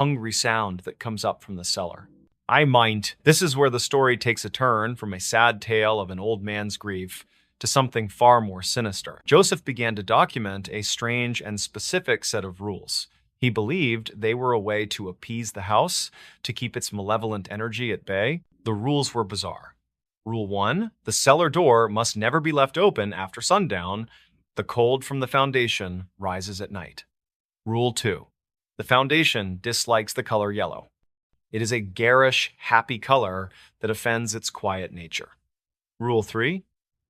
hungry sound that comes up from the cellar. I mind. This is where the story takes a turn from a sad tale of an old man's grief to something far more sinister. Joseph began to document a strange and specific set of rules. He believed they were a way to appease the house, to keep its malevolent energy at bay. The rules were bizarre. Rule 1, the cellar door must never be left open after sundown. The cold from the foundation rises at night. Rule 2, the foundation dislikes the color yellow. It is a garish, happy color that offends its quiet nature. Rule 3,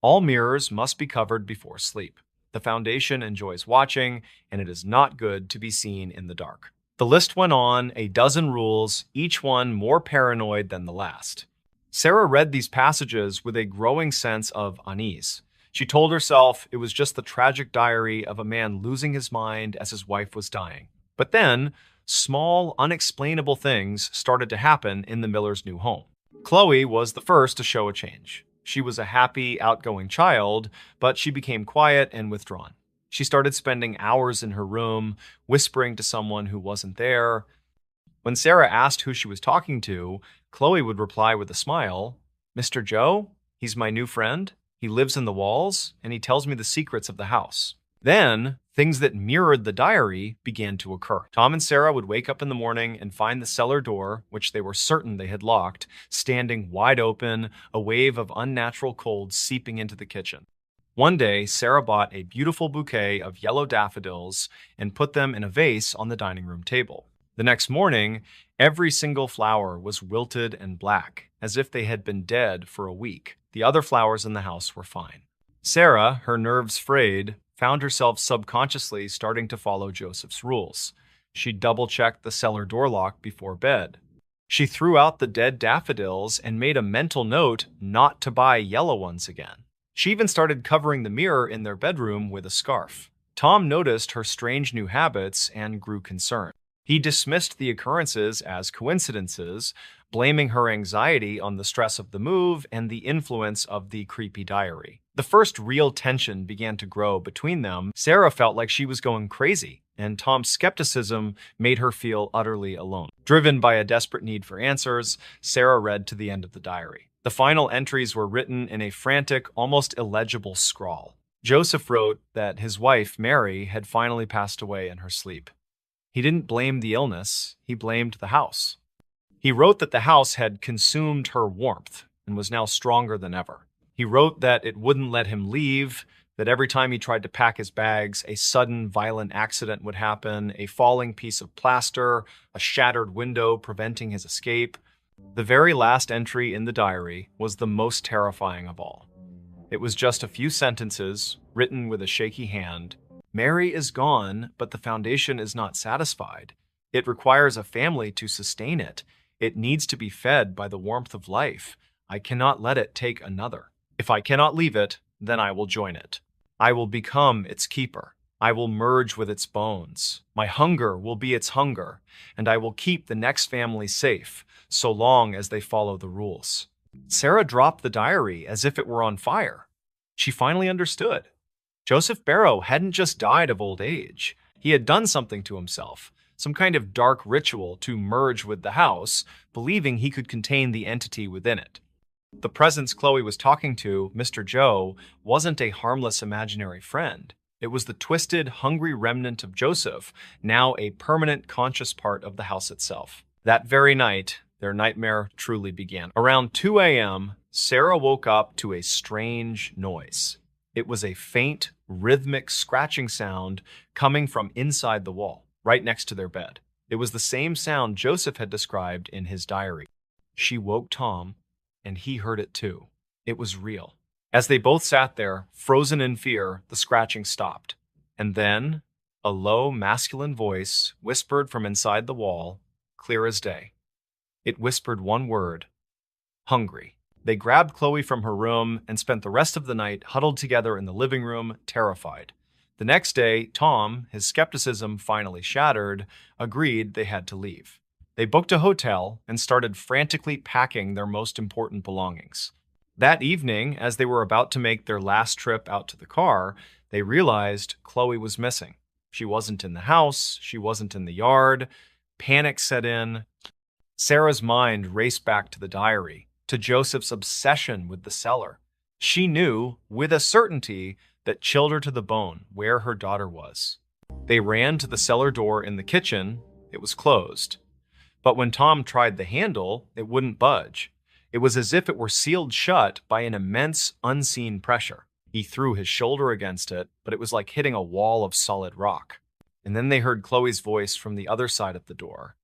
all mirrors must be covered before sleep. The foundation enjoys watching, and it is not good to be seen in the dark. The list went on, a dozen rules, each one more paranoid than the last. Sarah read these passages with a growing sense of unease. She told herself it was just the tragic diary of a man losing his mind as his wife was dying. But then, small, unexplainable things started to happen in the Millers' new home. Chloe was the first to show a change. She was a happy, outgoing child, but she became quiet and withdrawn. She started spending hours in her room, whispering to someone who wasn't there. When Sarah asked who she was talking to, Chloe would reply with a smile, "Mr. Joe? He's my new friend. He lives in the walls, and he tells me the secrets of the house." Then, things that mirrored the diary began to occur. Tom and Sarah would wake up in the morning and find the cellar door, which they were certain they had locked, standing wide open, a wave of unnatural cold seeping into the kitchen. One day, Sarah bought a beautiful bouquet of yellow daffodils and put them in a vase on the dining room table. The next morning, every single flower was wilted and black, as if they had been dead for a week. The other flowers in the house were fine. Sarah, her nerves frayed, found herself subconsciously starting to follow Joseph's rules. She double-checked the cellar door lock before bed. She threw out the dead daffodils and made a mental note not to buy yellow ones again. She even started covering the mirror in their bedroom with a scarf. Tom noticed her strange new habits and grew concerned. He dismissed the occurrences as coincidences, blaming her anxiety on the stress of the move and the influence of the creepy diary. The first real tension began to grow between them. Sarah felt like she was going crazy, and Tom's skepticism made her feel utterly alone. Driven by a desperate need for answers, Sarah read to the end of the diary. The final entries were written in a frantic, almost illegible scrawl. Joseph wrote that his wife, Mary, had finally passed away in her sleep. He didn't blame the illness, he blamed the house. He wrote that the house had consumed her warmth and was now stronger than ever. He wrote that it wouldn't let him leave, that every time he tried to pack his bags, a sudden violent accident would happen, a falling piece of plaster, a shattered window preventing his escape. The very last entry in the diary was the most terrifying of all. It was just a few sentences, written with a shaky hand. "Mary is gone, but the foundation is not satisfied. It requires a family to sustain it. It needs to be fed by the warmth of life. I cannot let it take another. If I cannot leave it, then I will join it. I will become its keeper. I will merge with its bones. My hunger will be its hunger, and I will keep the next family safe, so long as they follow the rules." Sarah dropped the diary as if it were on fire. She finally understood. Joseph Barrow hadn't just died of old age. He had done something to himself, some kind of dark ritual to merge with the house, believing he could contain the entity within it. The presence Chloe was talking to, Mr. Joe, wasn't a harmless imaginary friend. It was the twisted, hungry remnant of Joseph, now a permanent conscious part of the house itself. That very night, their nightmare truly began. Around 2 a.m., Sarah woke up to a strange noise. It was a faint, rhythmic scratching sound coming from inside the wall, right next to their bed. It was the same sound Joseph had described in his diary. She woke Tom, and he heard it too. It was real. As they both sat there, frozen in fear, the scratching stopped. And then, a low, masculine voice whispered from inside the wall, clear as day. It whispered one word: hungry. They grabbed Chloe from her room and spent the rest of the night huddled together in the living room, terrified. The next day, Tom, his skepticism finally shattered, agreed they had to leave. They booked a hotel and started frantically packing their most important belongings. That evening, as they were about to make their last trip out to the car, they realized Chloe was missing. She wasn't in the house, she wasn't in the yard. Panic set in. Sarah's mind raced back to the diary, to Joseph's obsession with the cellar. She knew, with a certainty, that chilled her to the bone where her daughter was. They ran to the cellar door in the kitchen. It was closed. But when Tom tried the handle, it wouldn't budge. It was as if it were sealed shut by an immense, unseen pressure. He threw his shoulder against it, but it was like hitting a wall of solid rock. And then they heard Chloe's voice from the other side of the door.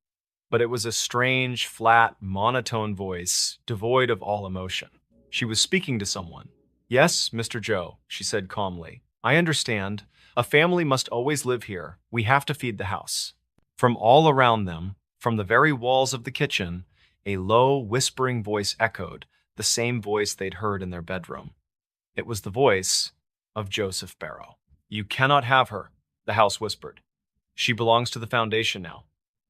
But it was a strange, flat, monotone voice, devoid of all emotion. She was speaking to someone. "Yes, Mr. Joe," she said calmly. "I understand. A family must always live here. We have to feed the house." From all around them, from the very walls of the kitchen, a low, whispering voice echoed, the same voice they'd heard in their bedroom. It was the voice of Joseph Barrow. "You cannot have her," the house whispered. "She belongs to the foundation now.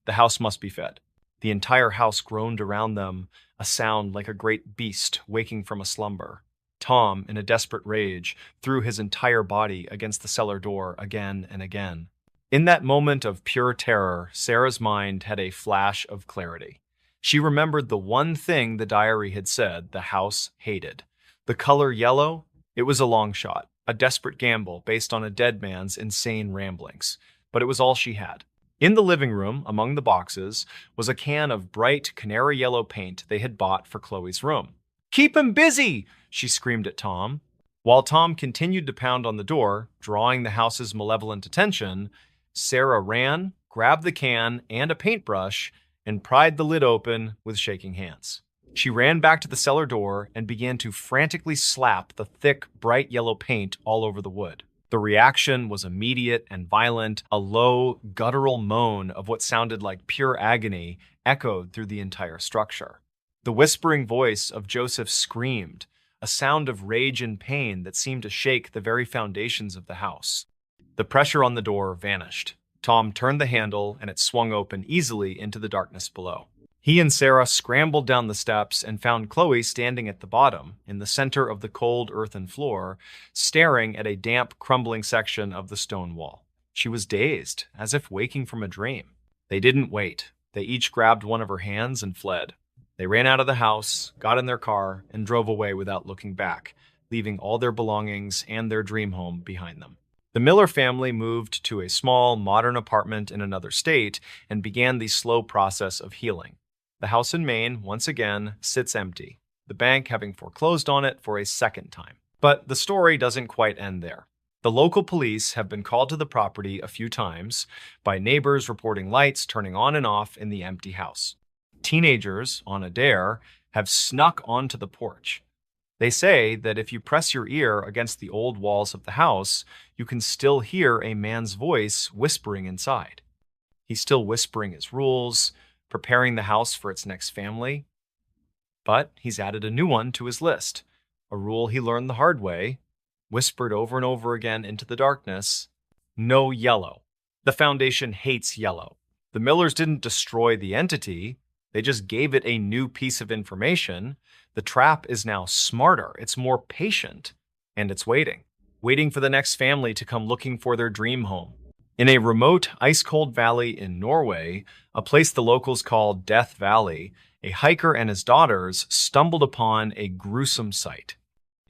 The house must be fed." The entire house groaned around them, a sound like a great beast waking from a slumber. Tom, in a desperate rage, threw his entire body against the cellar door again and again. In that moment of pure terror, Sarah's mind had a flash of clarity. She remembered the one thing the diary had said the house hated. The color yellow? It was a long shot, a desperate gamble based on a dead man's insane ramblings. But it was all she had. In the living room, among the boxes, was a can of bright canary yellow paint they had bought for Chloe's room. "Keep him busy!" she screamed at Tom. While Tom continued to pound on the door, drawing the house's malevolent attention, Sarah ran, grabbed the can and a paintbrush, and pried the lid open with shaking hands. She ran back to the cellar door and began to frantically slap the thick, bright yellow paint all over the wood. The reaction was immediate and violent. A low, guttural moan of what sounded like pure agony echoed through the entire structure. The whispering voice of Joseph screamed, a sound of rage and pain that seemed to shake the very foundations of the house. The pressure on the door vanished. Tom turned the handle and it swung open easily into the darkness below. He and Sarah scrambled down the steps and found Chloe standing at the bottom, in the center of the cold earthen floor, staring at a damp, crumbling section of the stone wall. She was dazed, as if waking from a dream. They didn't wait. They each grabbed one of her hands and fled. They ran out of the house, got in their car, and drove away without looking back, leaving all their belongings and their dream home behind them. The Miller family moved to a small, modern apartment in another state and began the slow process of healing. The house in Maine, once again, sits empty, the bank having foreclosed on it for a second time. But the story doesn't quite end there. The local police have been called to the property a few times by neighbors reporting lights turning on and off in the empty house. Teenagers, on a dare, have snuck onto the porch. They say that if you press your ear against the old walls of the house, you can still hear a man's voice whispering inside. He's still whispering his rules, preparing the house for its next family. But he's added a new one to his list, a rule he learned the hard way, whispered over and over again into the darkness: no yellow. The Foundation hates yellow. The Millers didn't destroy the entity, they just gave it a new piece of information. The trap is now smarter, it's more patient, and it's waiting for the next family to come looking for their dream home. In a remote, ice-cold valley in Norway, a place the locals call Death Valley, a hiker and his daughters stumbled upon a gruesome sight.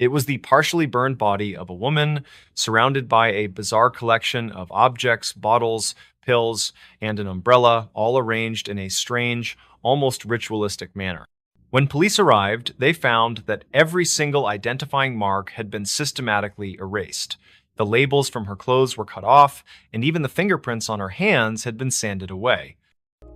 It was the partially burned body of a woman, surrounded by a bizarre collection of objects, bottles, pills, and an umbrella, all arranged in a strange, almost ritualistic manner. When police arrived, they found that every single identifying mark had been systematically erased. The labels from her clothes were cut off, and even the fingerprints on her hands had been sanded away.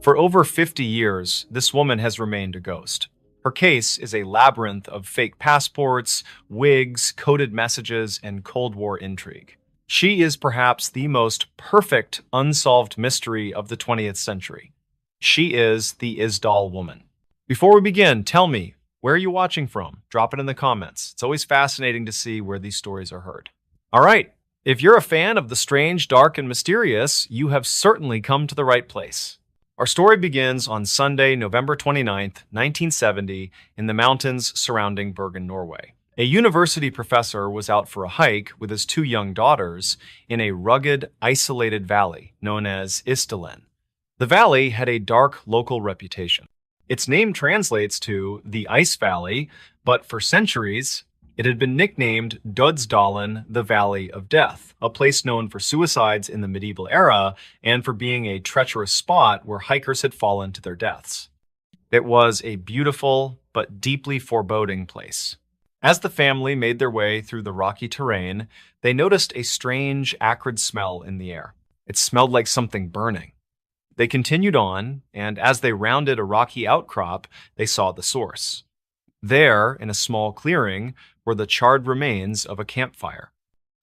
For over 50 years, this woman has remained a ghost. Her case is a labyrinth of fake passports, wigs, coded messages, and Cold War intrigue. She is perhaps the most perfect unsolved mystery of the 20th century. She is the Isdal woman. Before we begin, tell me, where are you watching from? Drop it in the comments. It's always fascinating to see where these stories are heard. All right, if you're a fan of the strange, dark, and mysterious, you have certainly come to the right place. Our story begins on Sunday, November 29th, 1970, in the mountains surrounding Bergen, Norway. A university professor was out for a hike with his two young daughters in a rugged, isolated valley known as Isdalen. The valley had a dark local reputation. Its name translates to the Ice Valley, but for centuries, it had been nicknamed Dødsdalen, the Valley of Death, a place known for suicides in the medieval era and for being a treacherous spot where hikers had fallen to their deaths. It was a beautiful but deeply foreboding place. As the family made their way through the rocky terrain, they noticed a strange, acrid smell in the air. It smelled like something burning. They continued on, and as they rounded a rocky outcrop, they saw the source. There, in a small clearing, were the charred remains of a campfire.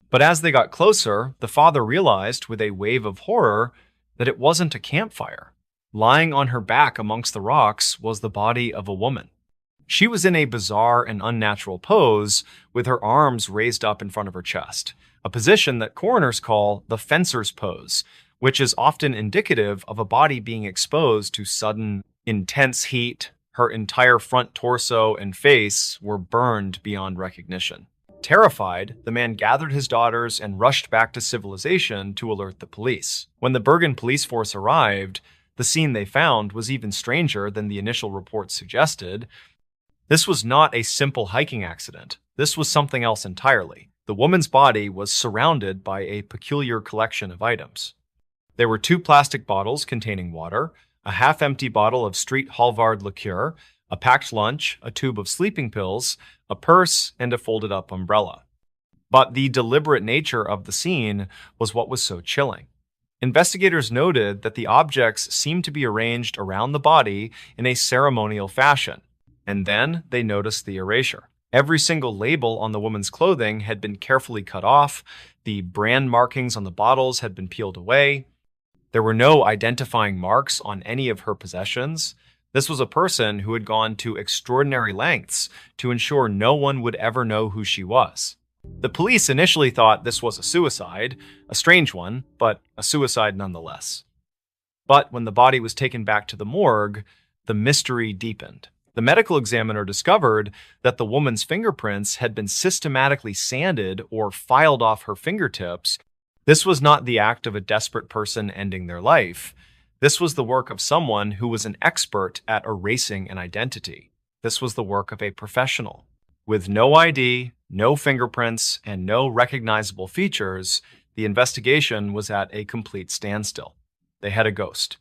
But as they got closer, the father realized with a wave of horror that it wasn't a campfire. Lying on her back amongst the rocks was the body of a woman. She was in a bizarre and unnatural pose, with her arms raised up in front of her chest, a position that coroners call the fencer's pose, which is often indicative of a body being exposed to sudden, intense heat. Her entire front torso and face were burned beyond recognition. Terrified, the man gathered his daughters and rushed back to civilization to alert the police. When the Bergen police force arrived, the scene they found was even stranger than the initial reports suggested. This was not a simple hiking accident. This was something else entirely. The woman's body was surrounded by a peculiar collection of items. There were 2 plastic bottles containing water, a half-empty bottle of street Halvard liqueur, a packed lunch, a tube of sleeping pills, a purse, and a folded-up umbrella. But the deliberate nature of the scene was what was so chilling. Investigators noted that the objects seemed to be arranged around the body in a ceremonial fashion, and then they noticed the erasure. Every single label on the woman's clothing had been carefully cut off, the brand markings on the bottles had been peeled away. There were no identifying marks on any of her possessions. This was a person who had gone to extraordinary lengths to ensure no one would ever know who she was. The police initially thought this was a suicide, a strange one, but a suicide nonetheless. But when the body was taken back to the morgue, the mystery deepened. The medical examiner discovered that the woman's fingerprints had been systematically sanded or filed off her fingertips. This was not the act of a desperate person ending their life. This was the work of someone who was an expert at erasing an identity. This was the work of a professional. With no ID, no fingerprints, and no recognizable features, the investigation was at a complete standstill. They had a ghost.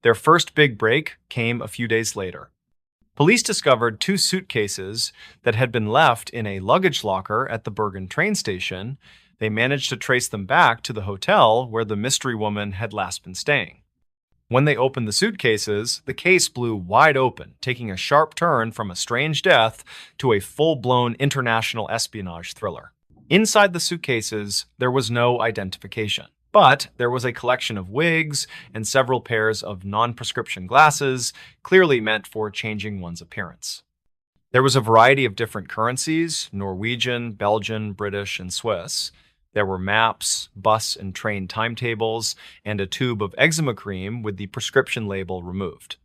Their first big break came a few days later. Police discovered 2 suitcases that had been left in a luggage locker at the Bergen train station. They managed to trace them back to the hotel where the mystery woman had last been staying. When they opened the suitcases, the case blew wide open, taking a sharp turn from a strange death to a full-blown international espionage thriller. Inside the suitcases, there was no identification, but there was a collection of wigs and several pairs of non-prescription glasses, clearly meant for changing one's appearance. There was a variety of different currencies: Norwegian, Belgian, British, and Swiss. There were maps, bus and train timetables, and a tube of eczema cream with the prescription label removed.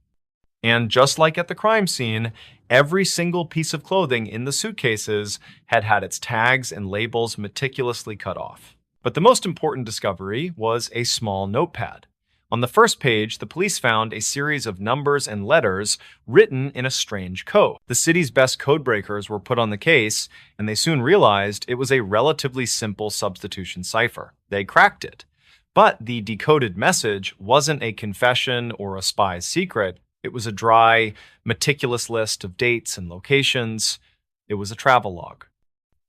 And just like at the crime scene, every single piece of clothing in the suitcases had had its tags and labels meticulously cut off. But the most important discovery was a small notepad. On the first page, the police found a series of numbers and letters written in a strange code. The city's best codebreakers were put on the case, and they soon realized it was a relatively simple substitution cipher. They cracked it. But the decoded message wasn't a confession or a spy's secret. It was a dry, meticulous list of dates and locations. It was a travel log.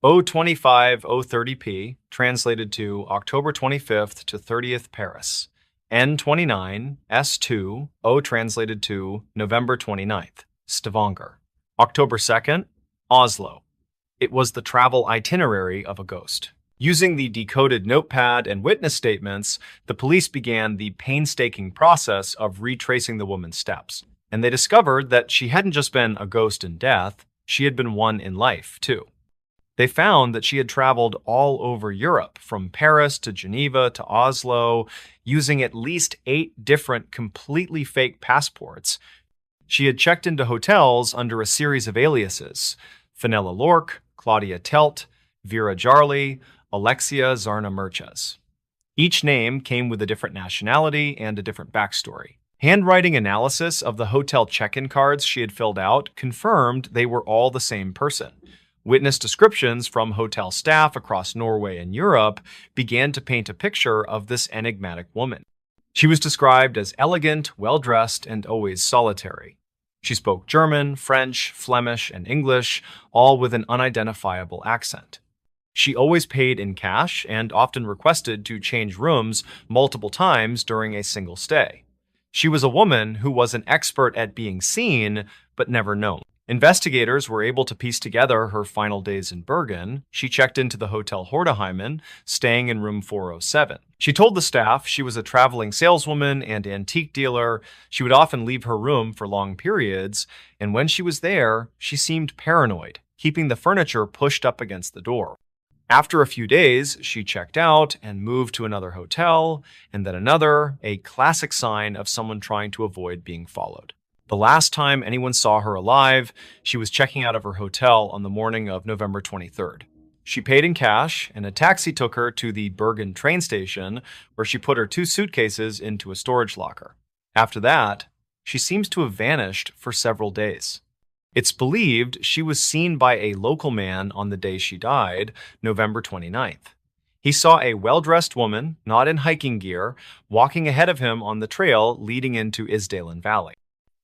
O25-030P, translated to October 25th to 30th Paris. N29, S2, O translated to November 29th, Stavanger. October 2nd, Oslo. It was the travel itinerary of a ghost. Using the decoded notepad and witness statements, the police began the painstaking process of retracing the woman's steps. And they discovered that she hadn't just been a ghost in death, she had been one in life, too. They found that she had traveled all over Europe, from Paris to Geneva to Oslo, using at least 8 different completely fake passports. She had checked into hotels under a series of aliases: Fenella Lork, Claudia Telt, Vera Jarley, Alexia Zarna Merches. Each name came with a different nationality and a different backstory. Handwriting analysis of the hotel check-in cards she had filled out confirmed they were all the same person. Witness descriptions from hotel staff across Norway and Europe began to paint a picture of this enigmatic woman. She was described as elegant, well-dressed, and always solitary. She spoke German, French, Flemish, and English, all with an unidentifiable accent. She always paid in cash and often requested to change rooms multiple times during a single stay. She was a woman who was an expert at being seen, but never known. Investigators were able to piece together her final days in Bergen. She checked into the Hotel Hordeheimen, staying in room 407. She told the staff she was a traveling saleswoman and antique dealer. She would often leave her room for long periods, and when she was there, she seemed paranoid, keeping the furniture pushed up against the door. After a few days, she checked out and moved to another hotel, and then another, a classic sign of someone trying to avoid being followed. The last time anyone saw her alive, she was checking out of her hotel on the morning of November 23rd. She paid in cash, and a taxi took her to the Bergen train station, where she put her 2 suitcases into a storage locker. After that, she seems to have vanished for several days. It's believed she was seen by a local man on the day she died, November 29th. He saw a well-dressed woman, not in hiking gear, walking ahead of him on the trail leading into Isdalen Valley.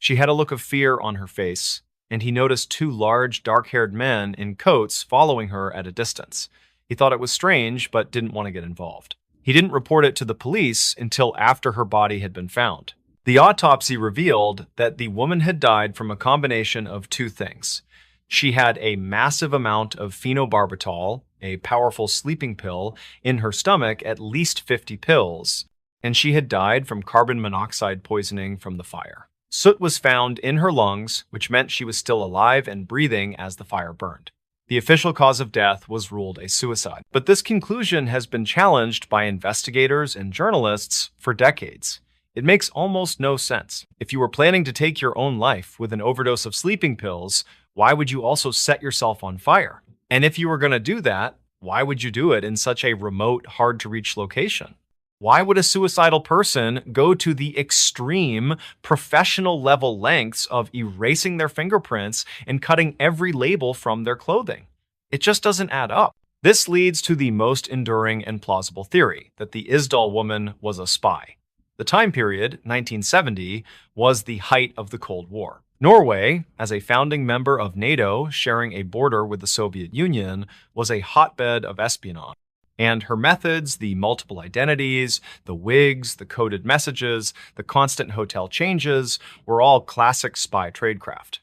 She had a look of fear on her face, and he noticed 2 large, dark-haired men in coats following her at a distance. He thought it was strange, but didn't want to get involved. He didn't report it to the police until after her body had been found. The autopsy revealed that the woman had died from a combination of 2 things. She had a massive amount of phenobarbital, a powerful sleeping pill, in her stomach, at least 50 pills, and she had died from carbon monoxide poisoning from the fire. Soot was found in her lungs, which meant she was still alive and breathing as the fire burned. The official cause of death was ruled a suicide. But this conclusion has been challenged by investigators and journalists for decades. It makes almost no sense. If you were planning to take your own life with an overdose of sleeping pills, why would you also set yourself on fire? And if you were going to do that, why would you do it in such a remote, hard-to-reach location? Why would a suicidal person go to the extreme professional-level lengths of erasing their fingerprints and cutting every label from their clothing? It just doesn't add up. This leads to the most enduring and plausible theory, that the Isdal woman was a spy. The time period, 1970, was the height of the Cold War. Norway, as a founding member of NATO sharing a border with the Soviet Union, was a hotbed of espionage. And her methods, the multiple identities, the wigs, the coded messages, the constant hotel changes, were all classic spy tradecraft.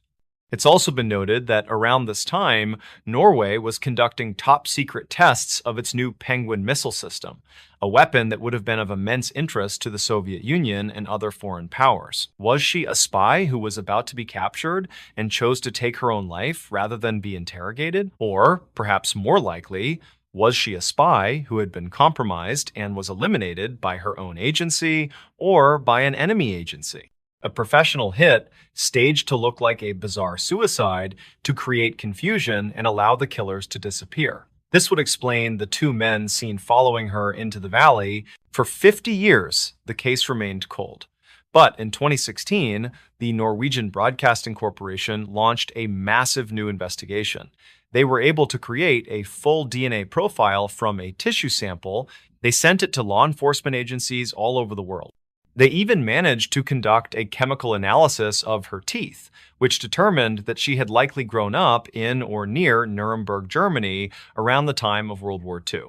It's also been noted that around this time, Norway was conducting top-secret tests of its new Penguin missile system, a weapon that would have been of immense interest to the Soviet Union and other foreign powers. Was she a spy who was about to be captured and chose to take her own life rather than be interrogated? Or, perhaps more likely, was she a spy who had been compromised and was eliminated by her own agency or by an enemy agency? A professional hit staged to look like a bizarre suicide to create confusion and allow the killers to disappear. This would explain the 2 men seen following her into the valley. For 50 years, the case remained cold. But in 2016, the Norwegian Broadcasting Corporation launched a massive new investigation. They were able to create a full DNA profile from a tissue sample. They sent it to law enforcement agencies all over the world. They even managed to conduct a chemical analysis of her teeth, which determined that she had likely grown up in or near Nuremberg, Germany, around the time of World War II.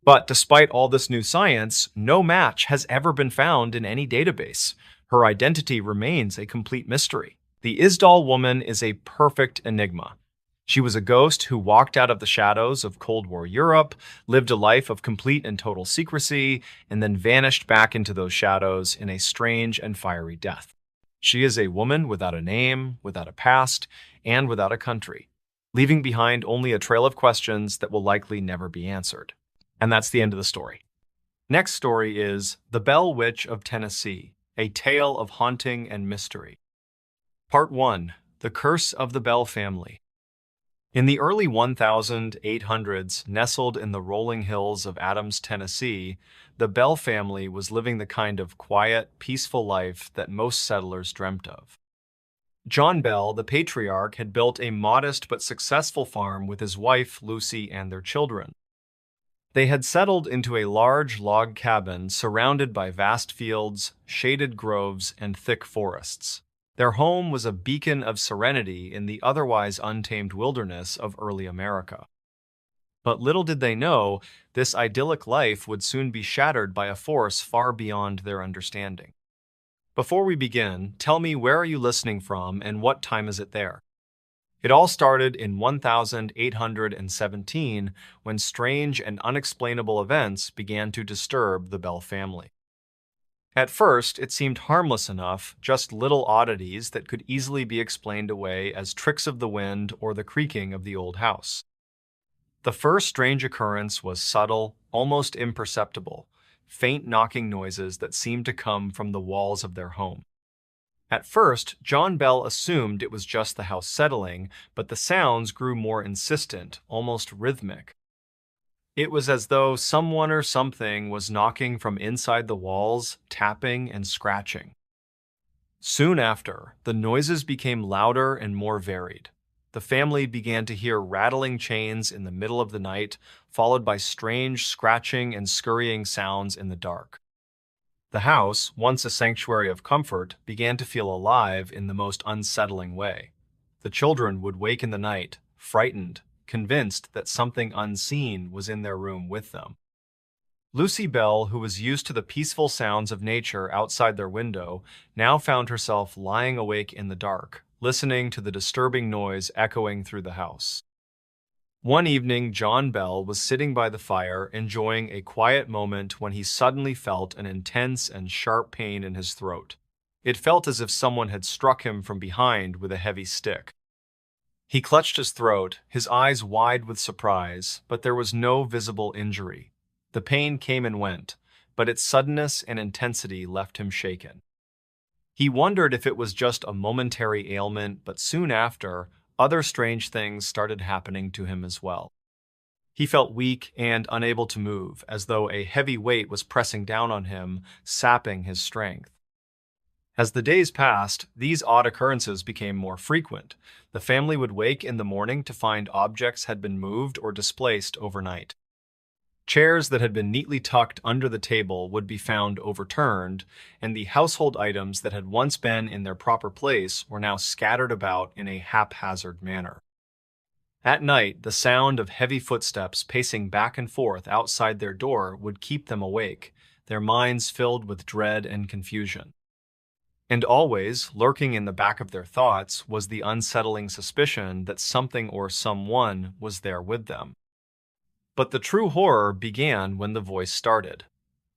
But despite all this new science, no match has ever been found in any database. Her identity remains a complete mystery. The Isdal woman is a perfect enigma. She was a ghost who walked out of the shadows of Cold War Europe, lived a life of complete and total secrecy, and then vanished back into those shadows in a strange and fiery death. She is a woman without a name, without a past, and without a country, leaving behind only a trail of questions that will likely never be answered. And that's the end of the story. Next story is The Bell Witch of Tennessee, a tale of haunting and mystery. Part 1. The Curse of the Bell Family. In the early 1800s, nestled in the rolling hills of Adams, Tennessee, the Bell family was living the kind of quiet, peaceful life that most settlers dreamt of. John Bell, the patriarch, had built a modest but successful farm with his wife, Lucy, and their children. They had settled into a large log cabin surrounded by vast fields, shaded groves, and thick forests. Their home was a beacon of serenity in the otherwise untamed wilderness of early America. But little did they know, this idyllic life would soon be shattered by a force far beyond their understanding. Before we begin, tell me, where are you listening from and what time is it there? It all started in 1817 when strange and unexplainable events began to disturb the Bell family. At first, it seemed harmless enough, just little oddities that could easily be explained away as tricks of the wind or the creaking of the old house. The first strange occurrence was subtle, almost imperceptible, faint knocking noises that seemed to come from the walls of their home. At first, John Bell assumed it was just the house settling, but the sounds grew more insistent, almost rhythmic. It was as though someone or something was knocking from inside the walls, tapping and scratching. Soon after, the noises became louder and more varied. The family began to hear rattling chains in the middle of the night, followed by strange scratching and scurrying sounds in the dark. The house, once a sanctuary of comfort, began to feel alive in the most unsettling way. The children would wake in the night, frightened, convinced that something unseen was in their room with them. Lucy Bell, who was used to the peaceful sounds of nature outside their window, now found herself lying awake in the dark, listening to the disturbing noise echoing through the house. One evening, John Bell was sitting by the fire, enjoying a quiet moment when he suddenly felt an intense and sharp pain in his throat. It felt as if someone had struck him from behind with a heavy stick. He clutched his throat, his eyes wide with surprise, but there was no visible injury. The pain came and went, but its suddenness and intensity left him shaken. He wondered if it was just a momentary ailment, but soon after, other strange things started happening to him as well. He felt weak and unable to move, as though a heavy weight was pressing down on him, sapping his strength. As the days passed, these odd occurrences became more frequent. The family would wake in the morning to find objects had been moved or displaced overnight. Chairs that had been neatly tucked under the table would be found overturned, and the household items that had once been in their proper place were now scattered about in a haphazard manner. At night, the sound of heavy footsteps pacing back and forth outside their door would keep them awake, their minds filled with dread and confusion. And always, lurking in the back of their thoughts, was the unsettling suspicion that something or someone was there with them. But the true horror began when the voice started.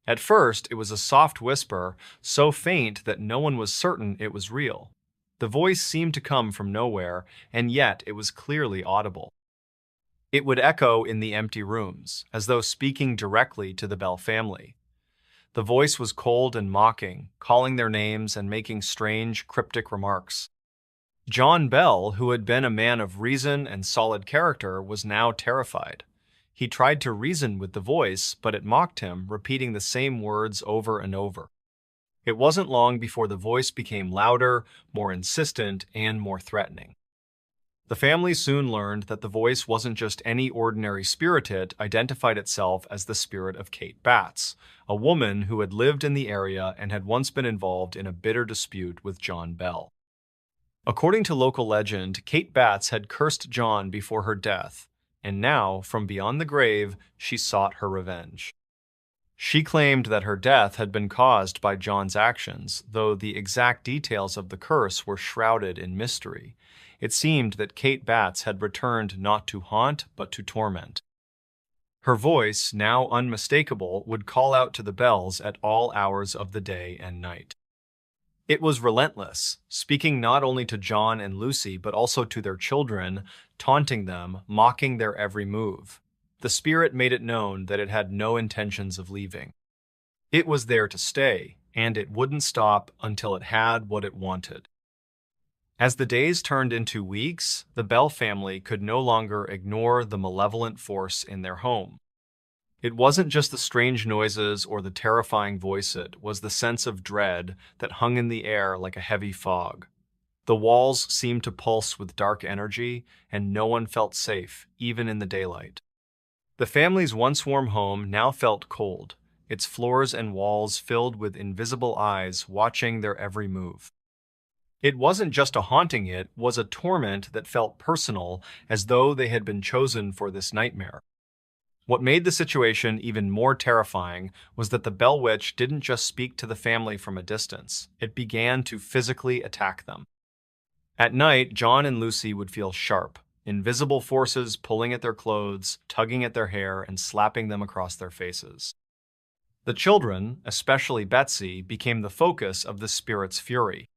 At first, it was a soft whisper, so faint that no one was certain it was real. The voice seemed to come from nowhere, and yet it was clearly audible. It would echo in the empty rooms, as though speaking directly to the Bell family. The voice was cold and mocking, calling their names and making strange, cryptic remarks. John Bell, who had been a man of reason and solid character, was now terrified. He tried to reason with the voice, but it mocked him, repeating the same words over and over. It wasn't long before the voice became louder, more insistent, and more threatening. The family soon learned that the voice wasn't just any ordinary spirit. It identified itself as the spirit of Kate Batts, a woman who had lived in the area and had once been involved in a bitter dispute with John Bell. According to local legend, Kate Batts had cursed John before her death, and now, from beyond the grave, she sought her revenge. She claimed that her death had been caused by John's actions, though the exact details of the curse were shrouded in mystery. It seemed that Kate Batts had returned not to haunt, but to torment. Her voice, now unmistakable, would call out to the Bells at all hours of the day and night. It was relentless, speaking not only to John and Lucy, but also to their children, taunting them, mocking their every move. The spirit made it known that it had no intentions of leaving. It was there to stay, and it wouldn't stop until it had what it wanted. As the days turned into weeks, the Bell family could no longer ignore the malevolent force in their home. It wasn't just the strange noises or the terrifying voice, it was the sense of dread that hung in the air like a heavy fog. The walls seemed to pulse with dark energy, and no one felt safe, even in the daylight. The family's once warm home now felt cold, its floors and walls filled with invisible eyes watching their every move. It wasn't just a haunting, it was a torment that felt personal, as though they had been chosen for this nightmare. What made the situation even more terrifying was that the Bell Witch didn't just speak to the family from a distance, it began to physically attack them. At night, John and Lucy would feel sharp, invisible forces pulling at their clothes, tugging at their hair, and slapping them across their faces. The children, especially Betsy, became the focus of the spirit's fury.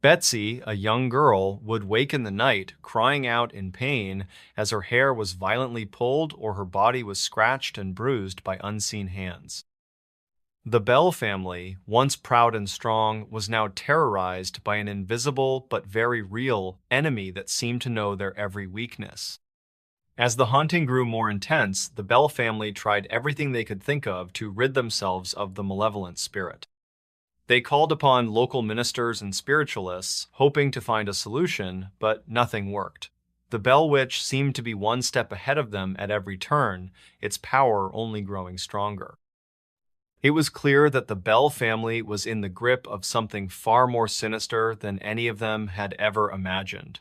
Betsy, a young girl, would wake in the night, crying out in pain as her hair was violently pulled or her body was scratched and bruised by unseen hands. The Bell family, once proud and strong, was now terrorized by an invisible but very real enemy that seemed to know their every weakness. As the haunting grew more intense, the Bell family tried everything they could think of to rid themselves of the malevolent spirit. They called upon local ministers and spiritualists, hoping to find a solution, but nothing worked. The Bell Witch seemed to be one step ahead of them at every turn, its power only growing stronger. It was clear that the Bell family was in the grip of something far more sinister than any of them had ever imagined.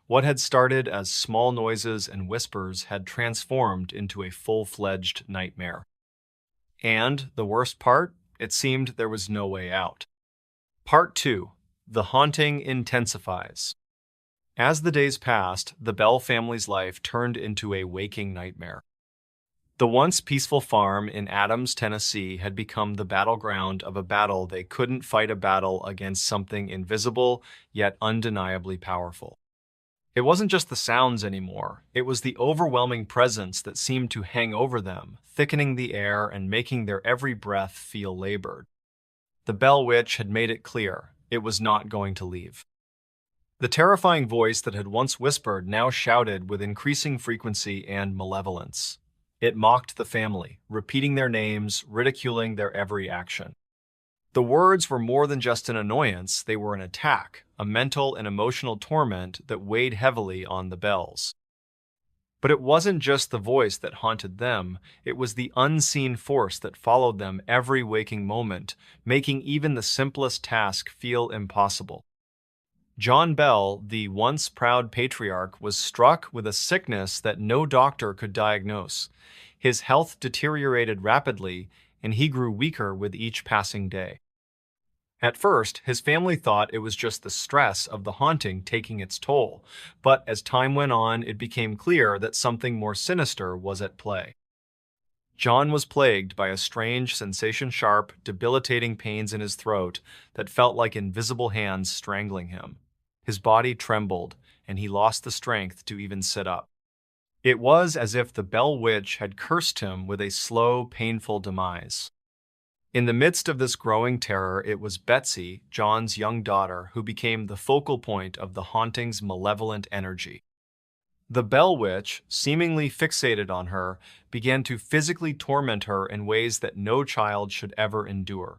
What had started as small noises and whispers had transformed into a full-fledged nightmare. And the worst part? It seemed there was no way out. Part 2. The haunting intensifies. As the days passed, the Bell family's life turned into a waking nightmare. The once peaceful farm in Adams, Tennessee had become the battleground of a battle they couldn't fight, a battle against something invisible yet undeniably powerful. It wasn't just the sounds anymore, it was the overwhelming presence that seemed to hang over them, thickening the air and making their every breath feel labored. The Bell Witch had made it clear, it was not going to leave. The terrifying voice that had once whispered now shouted with increasing frequency and malevolence. It mocked the family, repeating their names, ridiculing their every action. The words were more than just an annoyance, they were an attack, a mental and emotional torment that weighed heavily on the Bells. But it wasn't just the voice that haunted them, it was the unseen force that followed them every waking moment, making even the simplest task feel impossible. John Bell, the once proud patriarch, was struck with a sickness that no doctor could diagnose. His health deteriorated rapidly, and he grew weaker with each passing day. At first, his family thought it was just the stress of the haunting taking its toll, but as time went on, it became clear that something more sinister was at play. John was plagued by a strange, sensation-sharp, debilitating pains in his throat that felt like invisible hands strangling him. His body trembled, and he lost the strength to even sit up. It was as if the Bell Witch had cursed him with a slow, painful demise. In the midst of this growing terror, it was Betsy, John's young daughter, who became the focal point of the haunting's malevolent energy. The Bell Witch, seemingly fixated on her, began to physically torment her in ways that no child should ever endure.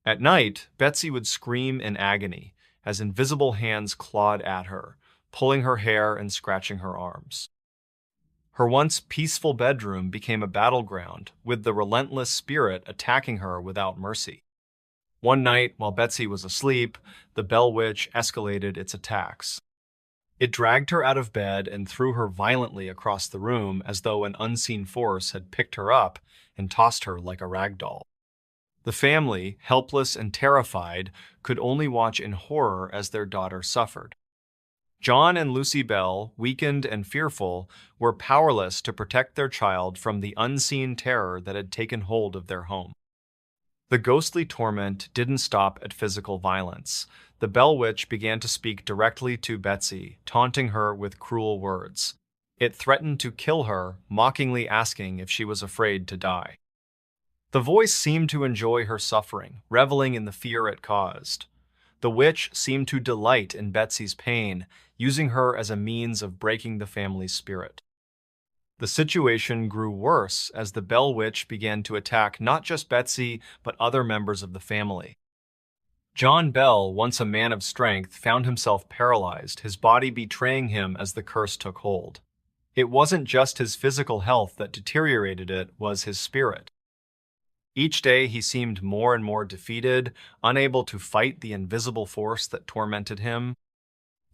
At night, Betsy would scream in agony as invisible hands clawed at her, pulling her hair and scratching her arms. Her once peaceful bedroom became a battleground, with the relentless spirit attacking her without mercy. One night, while Betsy was asleep, the Bell Witch escalated its attacks. It dragged her out of bed and threw her violently across the room as though an unseen force had picked her up and tossed her like a rag doll. The family, helpless and terrified, could only watch in horror as their daughter suffered. John and Lucy Bell, weakened and fearful, were powerless to protect their child from the unseen terror that had taken hold of their home. The ghostly torment didn't stop at physical violence. The Bell Witch began to speak directly to Betsy, taunting her with cruel words. It threatened to kill her, mockingly asking if she was afraid to die. The voice seemed to enjoy her suffering, reveling in the fear it caused. The witch seemed to delight in Betsy's pain, using her as a means of breaking the family's spirit. The situation grew worse as the Bell Witch began to attack not just Betsy, but other members of the family. John Bell, once a man of strength, found himself paralyzed, his body betraying him as the curse took hold. It wasn't just his physical health that deteriorated, it was his spirit. Each day he seemed more and more defeated, unable to fight the invisible force that tormented him.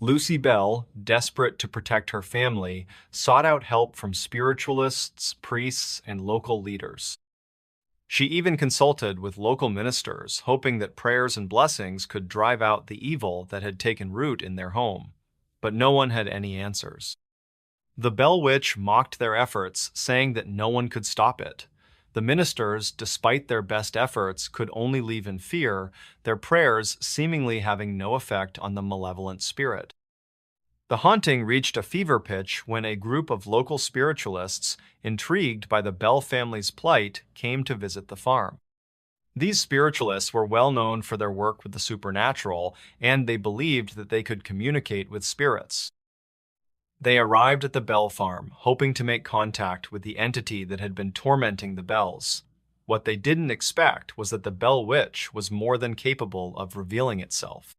Lucy Bell, desperate to protect her family, sought out help from spiritualists, priests, and local leaders. She even consulted with local ministers, hoping that prayers and blessings could drive out the evil that had taken root in their home. But no one had any answers. The Bell Witch mocked their efforts, saying that no one could stop it. The ministers, despite their best efforts, could only leave in fear, their prayers seemingly having no effect on the malevolent spirit. The haunting reached a fever pitch when a group of local spiritualists, intrigued by the Bell family's plight, came to visit the farm. These spiritualists were well known for their work with the supernatural, and they believed that they could communicate with spirits. They arrived at the Bell farm, hoping to make contact with the entity that had been tormenting the Bells. What they didn't expect was that the Bell Witch was more than capable of revealing itself.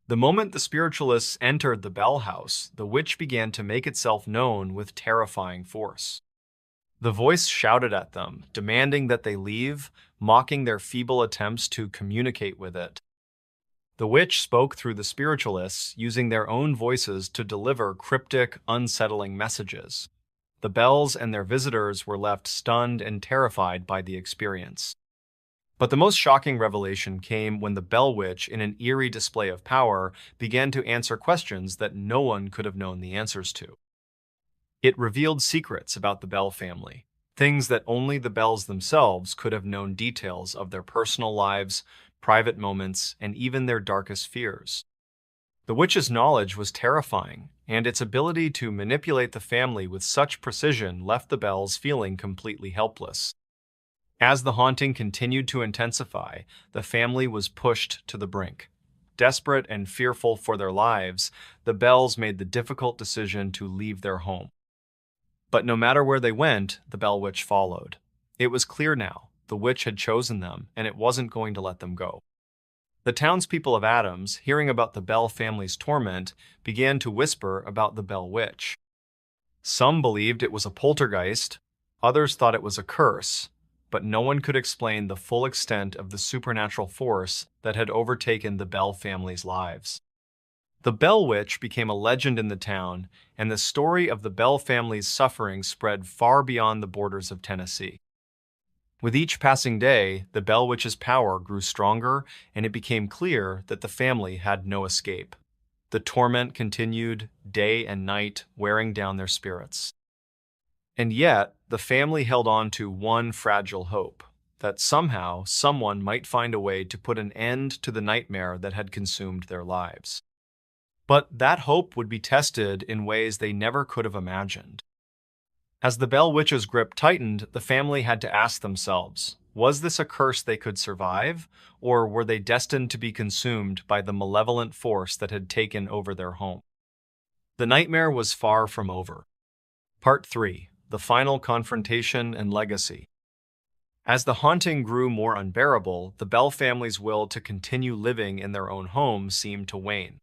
The moment the spiritualists entered the Bell house, the witch began to make itself known with terrifying force. The voice shouted at them, demanding that they leave, mocking their feeble attempts to communicate with it. The witch spoke through the spiritualists, using their own voices to deliver cryptic, unsettling messages. The Bells and their visitors were left stunned and terrified by the experience. But the most shocking revelation came when the Bell Witch, in an eerie display of power, began to answer questions that no one could have known the answers to. It revealed secrets about the Bell family, things that only the Bells themselves could have known, details of their personal lives, private moments, and even their darkest fears. The witch's knowledge was terrifying, and its ability to manipulate the family with such precision left the Bells feeling completely helpless. As the haunting continued to intensify, the family was pushed to the brink. Desperate and fearful for their lives, the Bells made the difficult decision to leave their home. But no matter where they went, the Bell Witch followed. It was clear now. The witch had chosen them, and it wasn't going to let them go. The townspeople of Adams, hearing about the Bell family's torment, began to whisper about the Bell Witch. Some believed it was a poltergeist, others thought it was a curse, but no one could explain the full extent of the supernatural force that had overtaken the Bell family's lives. The Bell Witch became a legend in the town, and the story of the Bell family's suffering spread far beyond the borders of Tennessee. With each passing day, the Bell Witch's power grew stronger, and it became clear that the family had no escape. The torment continued day and night, wearing down their spirits. And yet, the family held on to one fragile hope, that somehow someone might find a way to put an end to the nightmare that had consumed their lives. But that hope would be tested in ways they never could have imagined. As the Bell Witch's grip tightened, the family had to ask themselves, was this a curse they could survive, or were they destined to be consumed by the malevolent force that had taken over their home? The nightmare was far from over. Part 3. The Final Confrontation and Legacy. As the haunting grew more unbearable, the Bell family's will to continue living in their own home seemed to wane.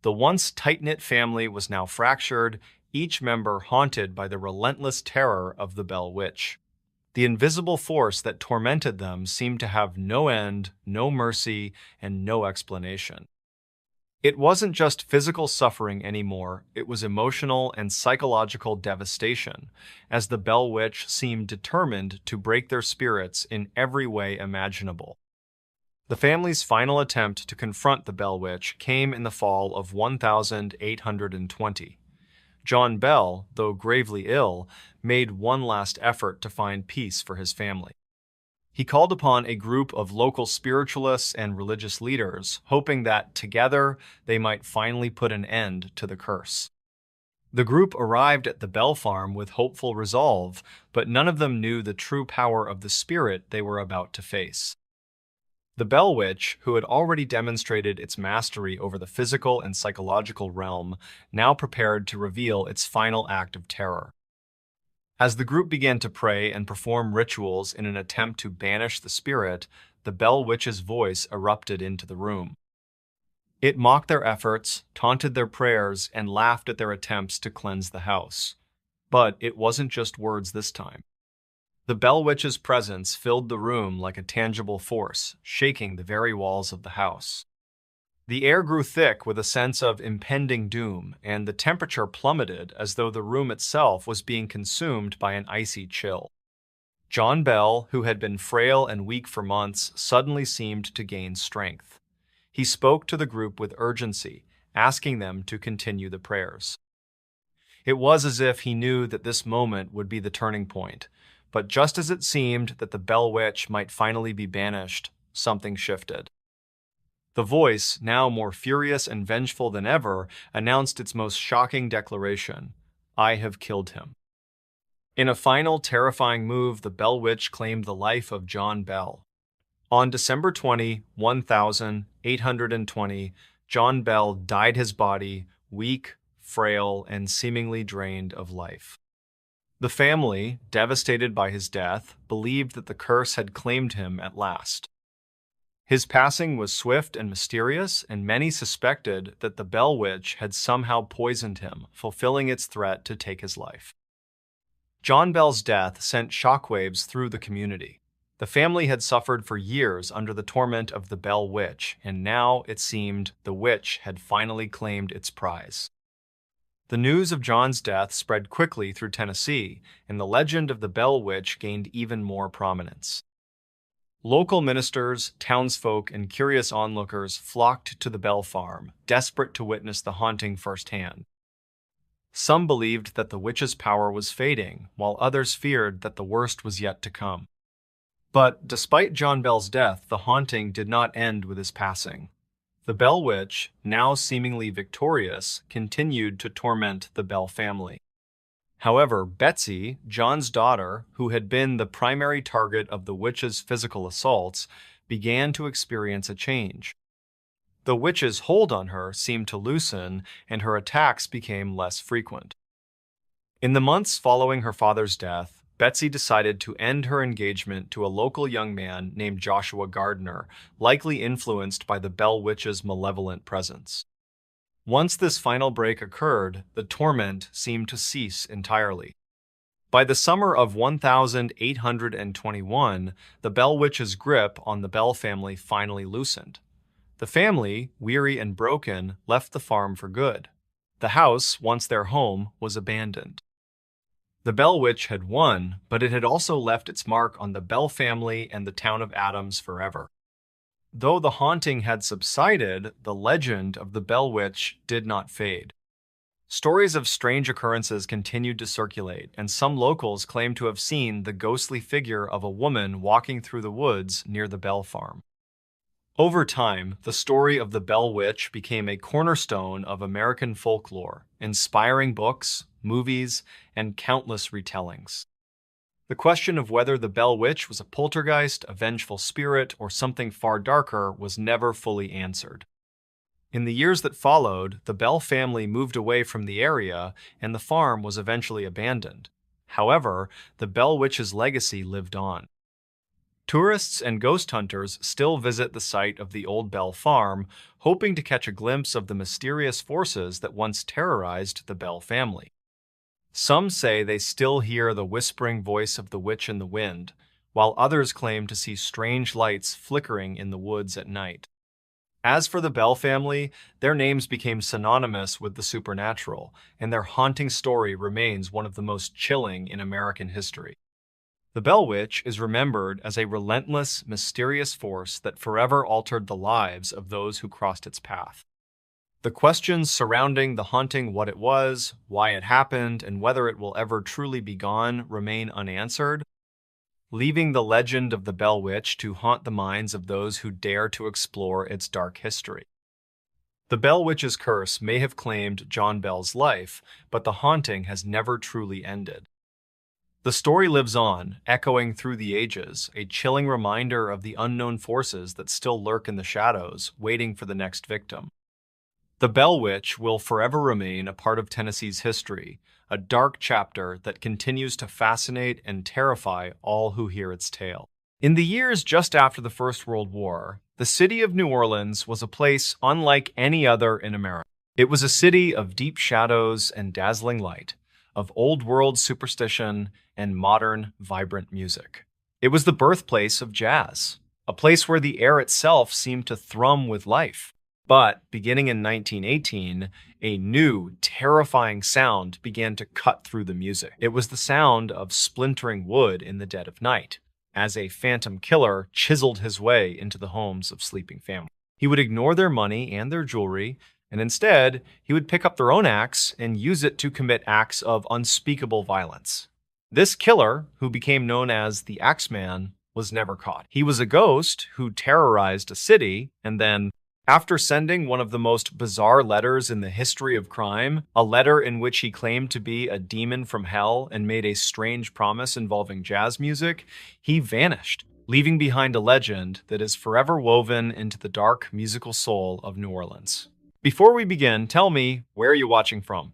The once tight-knit family was now fractured, each member haunted by the relentless terror of the Bell Witch. The invisible force that tormented them seemed to have no end, no mercy, and no explanation. It wasn't just physical suffering anymore, it was emotional and psychological devastation, as the Bell Witch seemed determined to break their spirits in every way imaginable. The family's final attempt to confront the Bell Witch came in the fall of 1820. John Bell, though gravely ill, made one last effort to find peace for his family. He called upon a group of local spiritualists and religious leaders, hoping that together they might finally put an end to the curse. The group arrived at the Bell farm with hopeful resolve, but none of them knew the true power of the spirit they were about to face. The Bell Witch, who had already demonstrated its mastery over the physical and psychological realm, now prepared to reveal its final act of terror. As the group began to pray and perform rituals in an attempt to banish the spirit, the Bell Witch's voice erupted into the room. It mocked their efforts, taunted their prayers, and laughed at their attempts to cleanse the house. But it wasn't just words this time. The Bell Witch's presence filled the room like a tangible force, shaking the very walls of the house. The air grew thick with a sense of impending doom, and the temperature plummeted as though the room itself was being consumed by an icy chill. John Bell, who had been frail and weak for months, suddenly seemed to gain strength. He spoke to the group with urgency, asking them to continue the prayers. It was as if he knew that this moment would be the turning point, but just as it seemed that the Bell Witch might finally be banished, something shifted. The voice, now more furious and vengeful than ever, announced its most shocking declaration: "I have killed him." In a final, terrifying move, the Bell Witch claimed the life of John Bell. On December 20, 1820, John Bell dyed his body, weak, frail, and seemingly drained of life. The family, devastated by his death, believed that the curse had claimed him at last. His passing was swift and mysterious, and many suspected that the Bell Witch had somehow poisoned him, fulfilling its threat to take his life. John Bell's death sent shockwaves through the community. The family had suffered for years under the torment of the Bell Witch, and now, it seemed, the witch had finally claimed its prize. The news of John's death spread quickly through Tennessee, and the legend of the Bell Witch gained even more prominence. Local ministers, townsfolk, and curious onlookers flocked to the Bell farm, desperate to witness the haunting firsthand. Some believed that the witch's power was fading, while others feared that the worst was yet to come. But despite John Bell's death, the haunting did not end with his passing. The Bell Witch, now seemingly victorious, continued to torment the Bell family. However, Betsy, John's daughter, who had been the primary target of the witch's physical assaults, began to experience a change. The witch's hold on her seemed to loosen, and her attacks became less frequent. In the months following her father's death, Betsy decided to end her engagement to a local young man named Joshua Gardner, likely influenced by the Bell Witch's malevolent presence. Once this final break occurred, the torment seemed to cease entirely. By the summer of 1821, the Bell Witch's grip on the Bell family finally loosened. The family, weary and broken, left the farm for good. The house, once their home, was abandoned. The Bell Witch had won, but it had also left its mark on the Bell family and the town of Adams forever. Though the haunting had subsided, the legend of the Bell Witch did not fade. Stories of strange occurrences continued to circulate, and some locals claimed to have seen the ghostly figure of a woman walking through the woods near the Bell farm. Over time, the story of the Bell Witch became a cornerstone of American folklore, inspiring books, movies, and countless retellings. The question of whether the Bell Witch was a poltergeist, a vengeful spirit, or something far darker was never fully answered. In the years that followed, the Bell family moved away from the area, and the farm was eventually abandoned. However, the Bell Witch's legacy lived on. Tourists and ghost hunters still visit the site of the old Bell farm, hoping to catch a glimpse of the mysterious forces that once terrorized the Bell family. Some say they still hear the whispering voice of the witch in the wind, while others claim to see strange lights flickering in the woods at night. As for the Bell family, their names became synonymous with the supernatural, and their haunting story remains one of the most chilling in American history. The Bell Witch is remembered as a relentless, mysterious force that forever altered the lives of those who crossed its path. The questions surrounding the haunting, what it was, why it happened, and whether it will ever truly be gone remain unanswered, leaving the legend of the Bell Witch to haunt the minds of those who dare to explore its dark history. The Bell Witch's curse may have claimed John Bell's life, but the haunting has never truly ended. The story lives on, echoing through the ages, a chilling reminder of the unknown forces that still lurk in the shadows, waiting for the next victim. The Bell Witch will forever remain a part of Tennessee's history, a dark chapter that continues to fascinate and terrify all who hear its tale. In the years just after the First World War, the city of New Orleans was a place unlike any other in America. It was a city of deep shadows and dazzling light, of old-world superstition and modern, vibrant music. It was the birthplace of jazz, a place where the air itself seemed to thrum with life. But beginning in 1918, a new, terrifying sound began to cut through the music. It was the sound of splintering wood in the dead of night, as a phantom killer chiseled his way into the homes of sleeping families. He would ignore their money and their jewelry, and instead, he would pick up their own axe and use it to commit acts of unspeakable violence. This killer, who became known as the Axeman, was never caught. He was a ghost who terrorized a city, and then, after sending one of the most bizarre letters in the history of crime, a letter in which he claimed to be a demon from hell and made a strange promise involving jazz music, he vanished, leaving behind a legend that is forever woven into the dark musical soul of New Orleans. Before we begin, tell me, where are you watching from?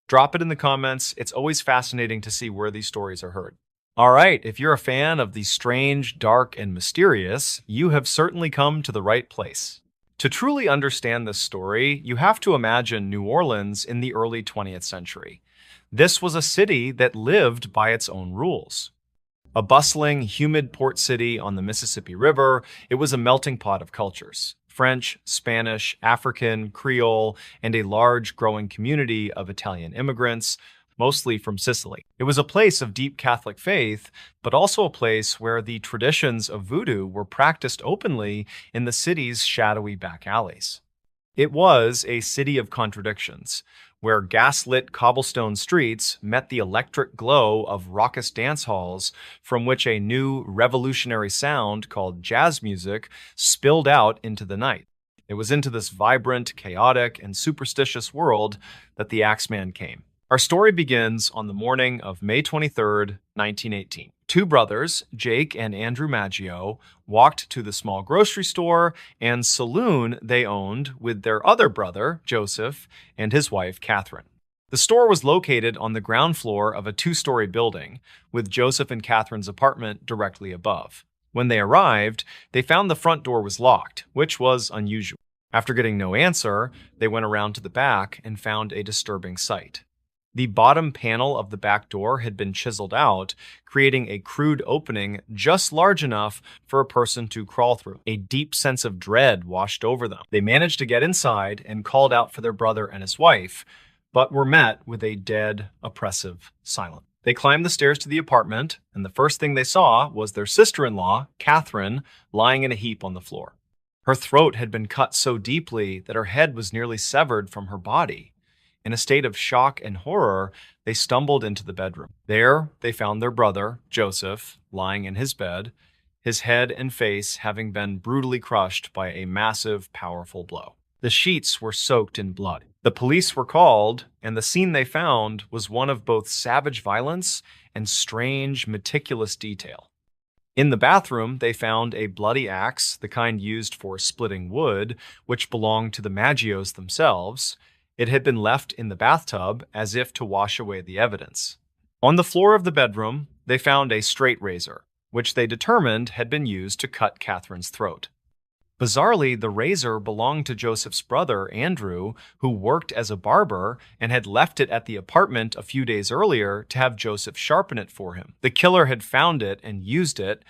Drop it in the comments. It's always fascinating to see where these stories are heard. All right, if you're a fan of the strange, dark, and mysterious, you have certainly come to the right place. To truly understand this story, you have to imagine New Orleans in the early 20th century. This was a city that lived by its own rules. A bustling, humid port city on the Mississippi River, it was a melting pot of cultures. French, Spanish, African, Creole, and a large growing community of Italian immigrants, mostly from Sicily. It was a place of deep Catholic faith, but also a place where the traditions of voodoo were practiced openly in the city's shadowy back alleys. It was a city of contradictions, where gaslit cobblestone streets met the electric glow of raucous dance halls from which a new revolutionary sound called jazz music spilled out into the night. It was into this vibrant, chaotic, and superstitious world that the Axeman came. Our story begins on the morning of May 23rd, 1918. Two brothers, Jake and Andrew Maggio, walked to the small grocery store and saloon they owned with their other brother, Joseph, and his wife, Catherine. The store was located on the ground floor of a two-story building, with Joseph and Catherine's apartment directly above. When they arrived, they found the front door was locked, which was unusual. After getting no answer, they went around to the back and found a disturbing sight. The bottom panel of the back door had been chiseled out, creating a crude opening just large enough for a person to crawl through. A deep sense of dread washed over them. They managed to get inside and called out for their brother and his wife, but were met with a dead, oppressive silence. They climbed the stairs to the apartment, and the first thing they saw was their sister-in-law, Catherine, lying in a heap on the floor. Her throat had been cut so deeply that her head was nearly severed from her body. In a state of shock and horror, they stumbled into the bedroom. There, they found their brother, Joseph, lying in his bed, his head and face having been brutally crushed by a massive, powerful blow. The sheets were soaked in blood. The police were called, and the scene they found was one of both savage violence and strange, meticulous detail. In the bathroom, they found a bloody axe, the kind used for splitting wood, which belonged to the Maggios themselves. It had been left in the bathtub as if to wash away the evidence. On the floor of the bedroom, they found a straight razor, which they determined had been used to cut Catherine's throat. Bizarrely, the razor belonged to Joseph's brother, Andrew, who worked as a barber and had left it at the apartment a few days earlier to have Joseph sharpen it for him. The killer had found it and used it,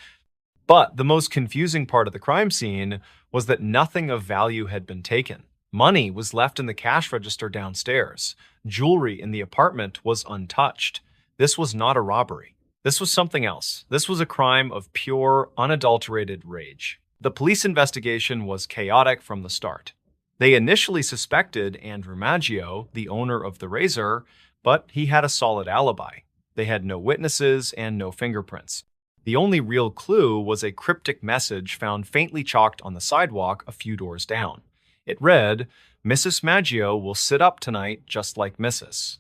but the most confusing part of the crime scene was that nothing of value had been taken. Money was left in the cash register downstairs. Jewelry in the apartment was untouched. This was not a robbery. This was something else. This was a crime of pure, unadulterated rage. The police investigation was chaotic from the start. They initially suspected Andrew Maggio, the owner of the razor, but he had a solid alibi. They had no witnesses and no fingerprints. The only real clue was a cryptic message found faintly chalked on the sidewalk a few doors down. It read, "Mrs. Maggio will sit up tonight just like Mrs.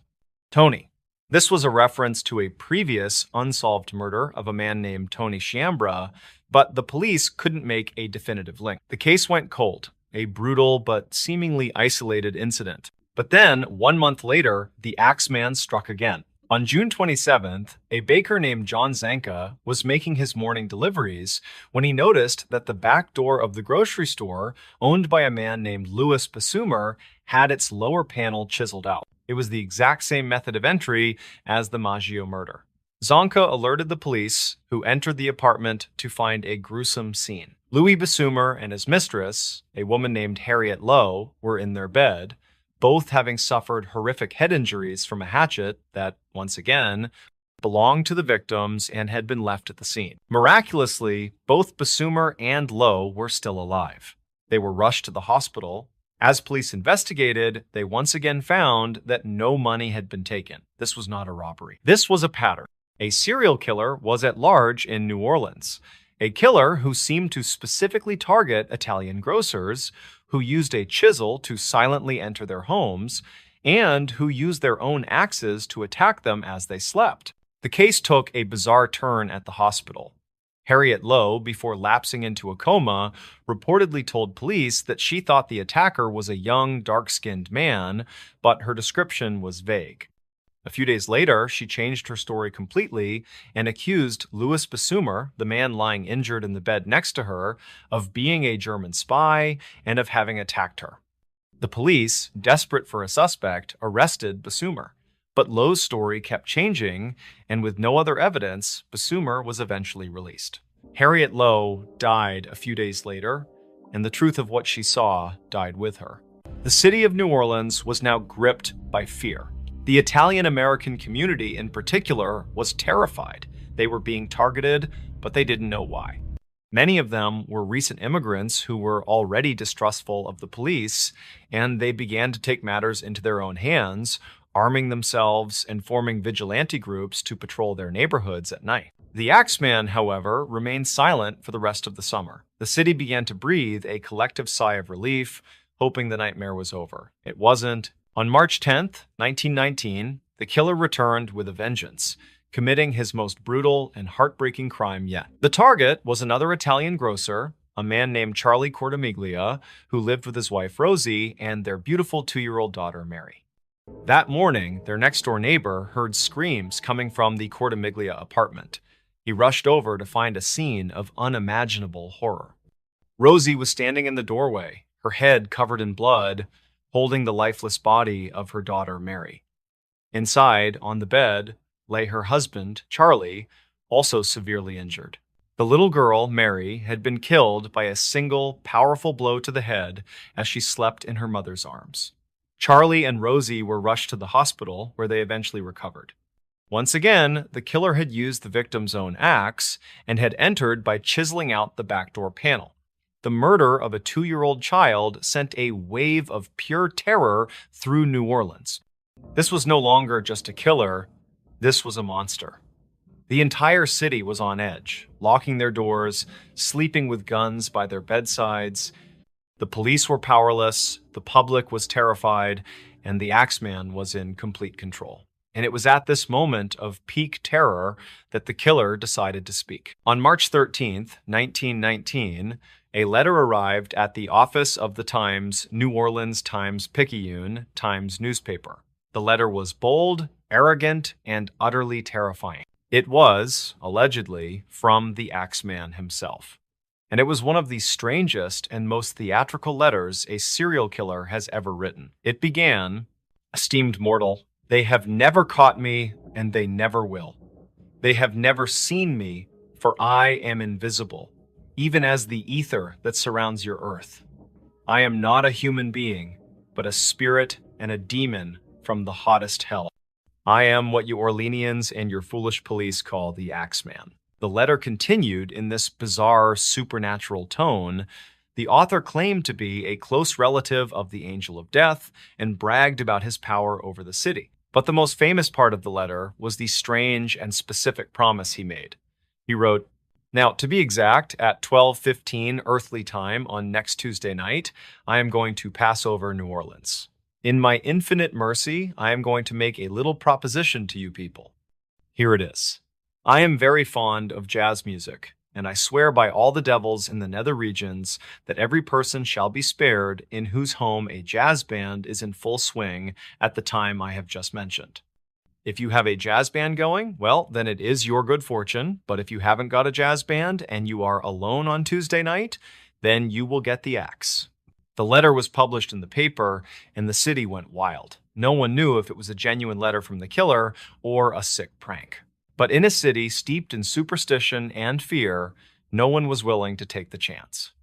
Tony." This was a reference to a previous unsolved murder of a man named Tony Chiambra, but the police couldn't make a definitive link. The case went cold, a brutal but seemingly isolated incident. But then, 1 month later, the Axeman struck again. On June 27th, a baker named John Zanka was making his morning deliveries when he noticed that the back door of the grocery store, owned by a man named Louis Basumer, had its lower panel chiseled out. It was the exact same method of entry as the Maggio murder. Zonka alerted the police, who entered the apartment to find a gruesome scene. Louis Basumer and his mistress, a woman named Harriet Lowe, were in their bed, both having suffered horrific head injuries from a hatchet that, once again, belonged to the victims and had been left at the scene. Miraculously, both Basumer and Lowe were still alive. They were rushed to the hospital. As police investigated, they once again found that no money had been taken. This was not a robbery. This was a pattern. A serial killer was at large in New Orleans. A killer who seemed to specifically target Italian grocers, who used a chisel to silently enter their homes, and who used their own axes to attack them as they slept. The case took a bizarre turn at the hospital. Harriet Lowe, before lapsing into a coma, reportedly told police that she thought the attacker was a young, dark-skinned man, but her description was vague. A few days later, she changed her story completely and accused Louis Basumer, the man lying injured in the bed next to her, of being a German spy and of having attacked her. The police, desperate for a suspect, arrested Basumer. But Lowe's story kept changing, and with no other evidence, Basumer was eventually released. Harriet Lowe died a few days later, and the truth of what she saw died with her. The city of New Orleans was now gripped by fear. The Italian-American community in particular was terrified. They were being targeted, but they didn't know why. Many of them were recent immigrants who were already distrustful of the police, and they began to take matters into their own hands, arming themselves and forming vigilante groups to patrol their neighborhoods at night. The Axeman, however, remained silent for the rest of the summer. The city began to breathe a collective sigh of relief, hoping the nightmare was over. It wasn't. On March 10th, 1919, the killer returned with a vengeance, committing his most brutal and heartbreaking crime yet. The target was another Italian grocer, a man named Charlie Cortimiglia, who lived with his wife Rosie and their beautiful 2-year-old daughter Mary. That morning, their next-door neighbor heard screams coming from the Cortimiglia apartment. He rushed over to find a scene of unimaginable horror. Rosie was standing in the doorway, her head covered in blood, holding the lifeless body of her daughter Mary. Inside, on the bed, lay her husband, Charlie, also severely injured. The little girl, Mary, had been killed by a single, powerful blow to the head as she slept in her mother's arms. Charlie and Rosie were rushed to the hospital, where they eventually recovered. Once again, the killer had used the victim's own axe and had entered by chiseling out the back door panel. The murder of a 2-year-old child sent a wave of pure terror through New Orleans. This was no longer just a killer, this was a monster. The entire city was on edge, locking their doors, sleeping with guns by their bedsides. The police were powerless, the public was terrified, and the Axeman was in complete control. And it was at this moment of peak terror that the killer decided to speak. On March 13th, 1919, a letter arrived at the office of the Times New Orleans Times-Picayune Times newspaper. The letter was bold, arrogant, and utterly terrifying. It was, allegedly, from the Axeman himself. And it was one of the strangest and most theatrical letters a serial killer has ever written. It began, "Esteemed mortal, they have never caught me, and they never will. They have never seen me, for I am invisible, even as the ether that surrounds your earth. I am not a human being, but a spirit and a demon from the hottest hell. I am what you Orleanians and your foolish police call the Axeman." The letter continued in this bizarre, supernatural tone. The author claimed to be a close relative of the Angel of Death and bragged about his power over the city. But the most famous part of the letter was the strange and specific promise he made. He wrote, "Now, to be exact, at 12:15 earthly time on next Tuesday night, I am going to pass over New Orleans. In my infinite mercy, I am going to make a little proposition to you people. Here it is. I am very fond of jazz music, and I swear by all the devils in the nether regions that every person shall be spared in whose home a jazz band is in full swing at the time I have just mentioned. If you have a jazz band going, well, then it is your good fortune, but if you haven't got a jazz band and you are alone on Tuesday night, then you will get the axe. The letter was published in the paper, and the city went wild. No one knew if it was a genuine letter from the killer or a sick prank. But in a city steeped in superstition and fear, no one was willing to take the chance.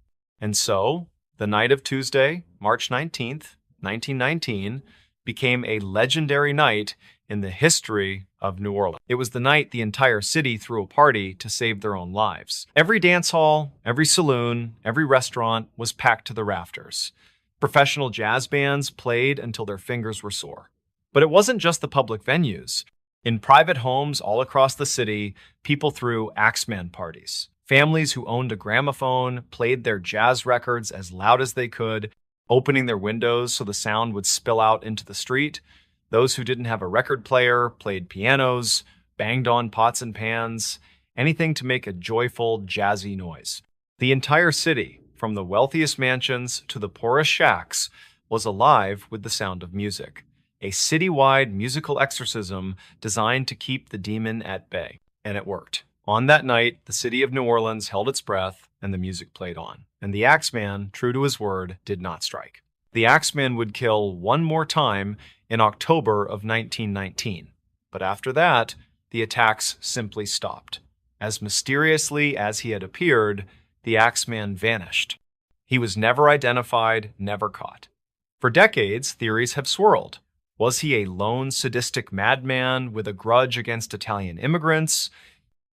And so, the night of Tuesday, March 19th, 1919, became a legendary night in the history of New Orleans. It was the night the entire city threw a party to save their own lives. Every dance hall, every saloon, every restaurant was packed to the rafters. Professional jazz bands played until their fingers were sore. But it wasn't just the public venues. In private homes all across the city, people threw Axeman parties. Families who owned a gramophone played their jazz records as loud as they could, opening their windows so the sound would spill out into the street. Those who didn't have a record player played pianos, banged on pots and pans, anything to make a joyful, jazzy noise. The entire city, from the wealthiest mansions to the poorest shacks, was alive with the sound of music. A citywide musical exorcism designed to keep the demon at bay. And it worked. On that night, the city of New Orleans held its breath and the music played on. And the Axeman, true to his word, did not strike. The Axeman would kill one more time in October of 1919. But after that, the attacks simply stopped. As mysteriously as he had appeared, the Axeman vanished. He was never identified, never caught. For decades, theories have swirled. Was he a lone sadistic madman with a grudge against Italian immigrants?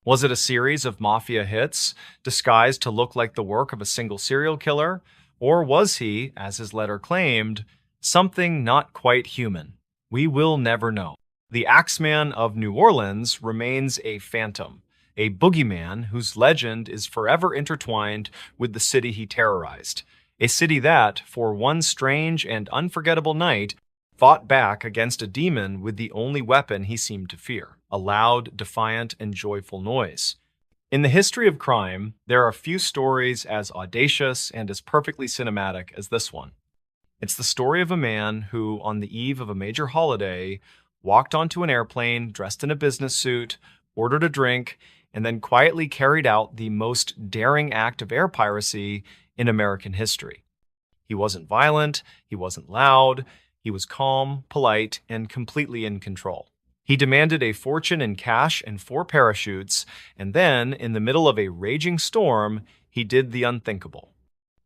Was it a series of mafia hits disguised to look like the work of a single serial killer? Or was he, as his letter claimed, something not quite human? We will never know. The Axeman of New Orleans remains a phantom, a boogeyman whose legend is forever intertwined with the city he terrorized. A city that, for one strange and unforgettable night, fought back against a demon with the only weapon he seemed to fear, a loud, defiant, and joyful noise. In the history of crime, there are few stories as audacious and as perfectly cinematic as this one. It's the story of a man who, on the eve of a major holiday, walked onto an airplane dressed in a business suit, ordered a drink, and then quietly carried out the most daring act of air piracy in American history. He wasn't violent, he wasn't loud, he was calm, polite, and completely in control. He demanded a fortune in cash and 4 parachutes, and then, in the middle of a raging storm, he did the unthinkable.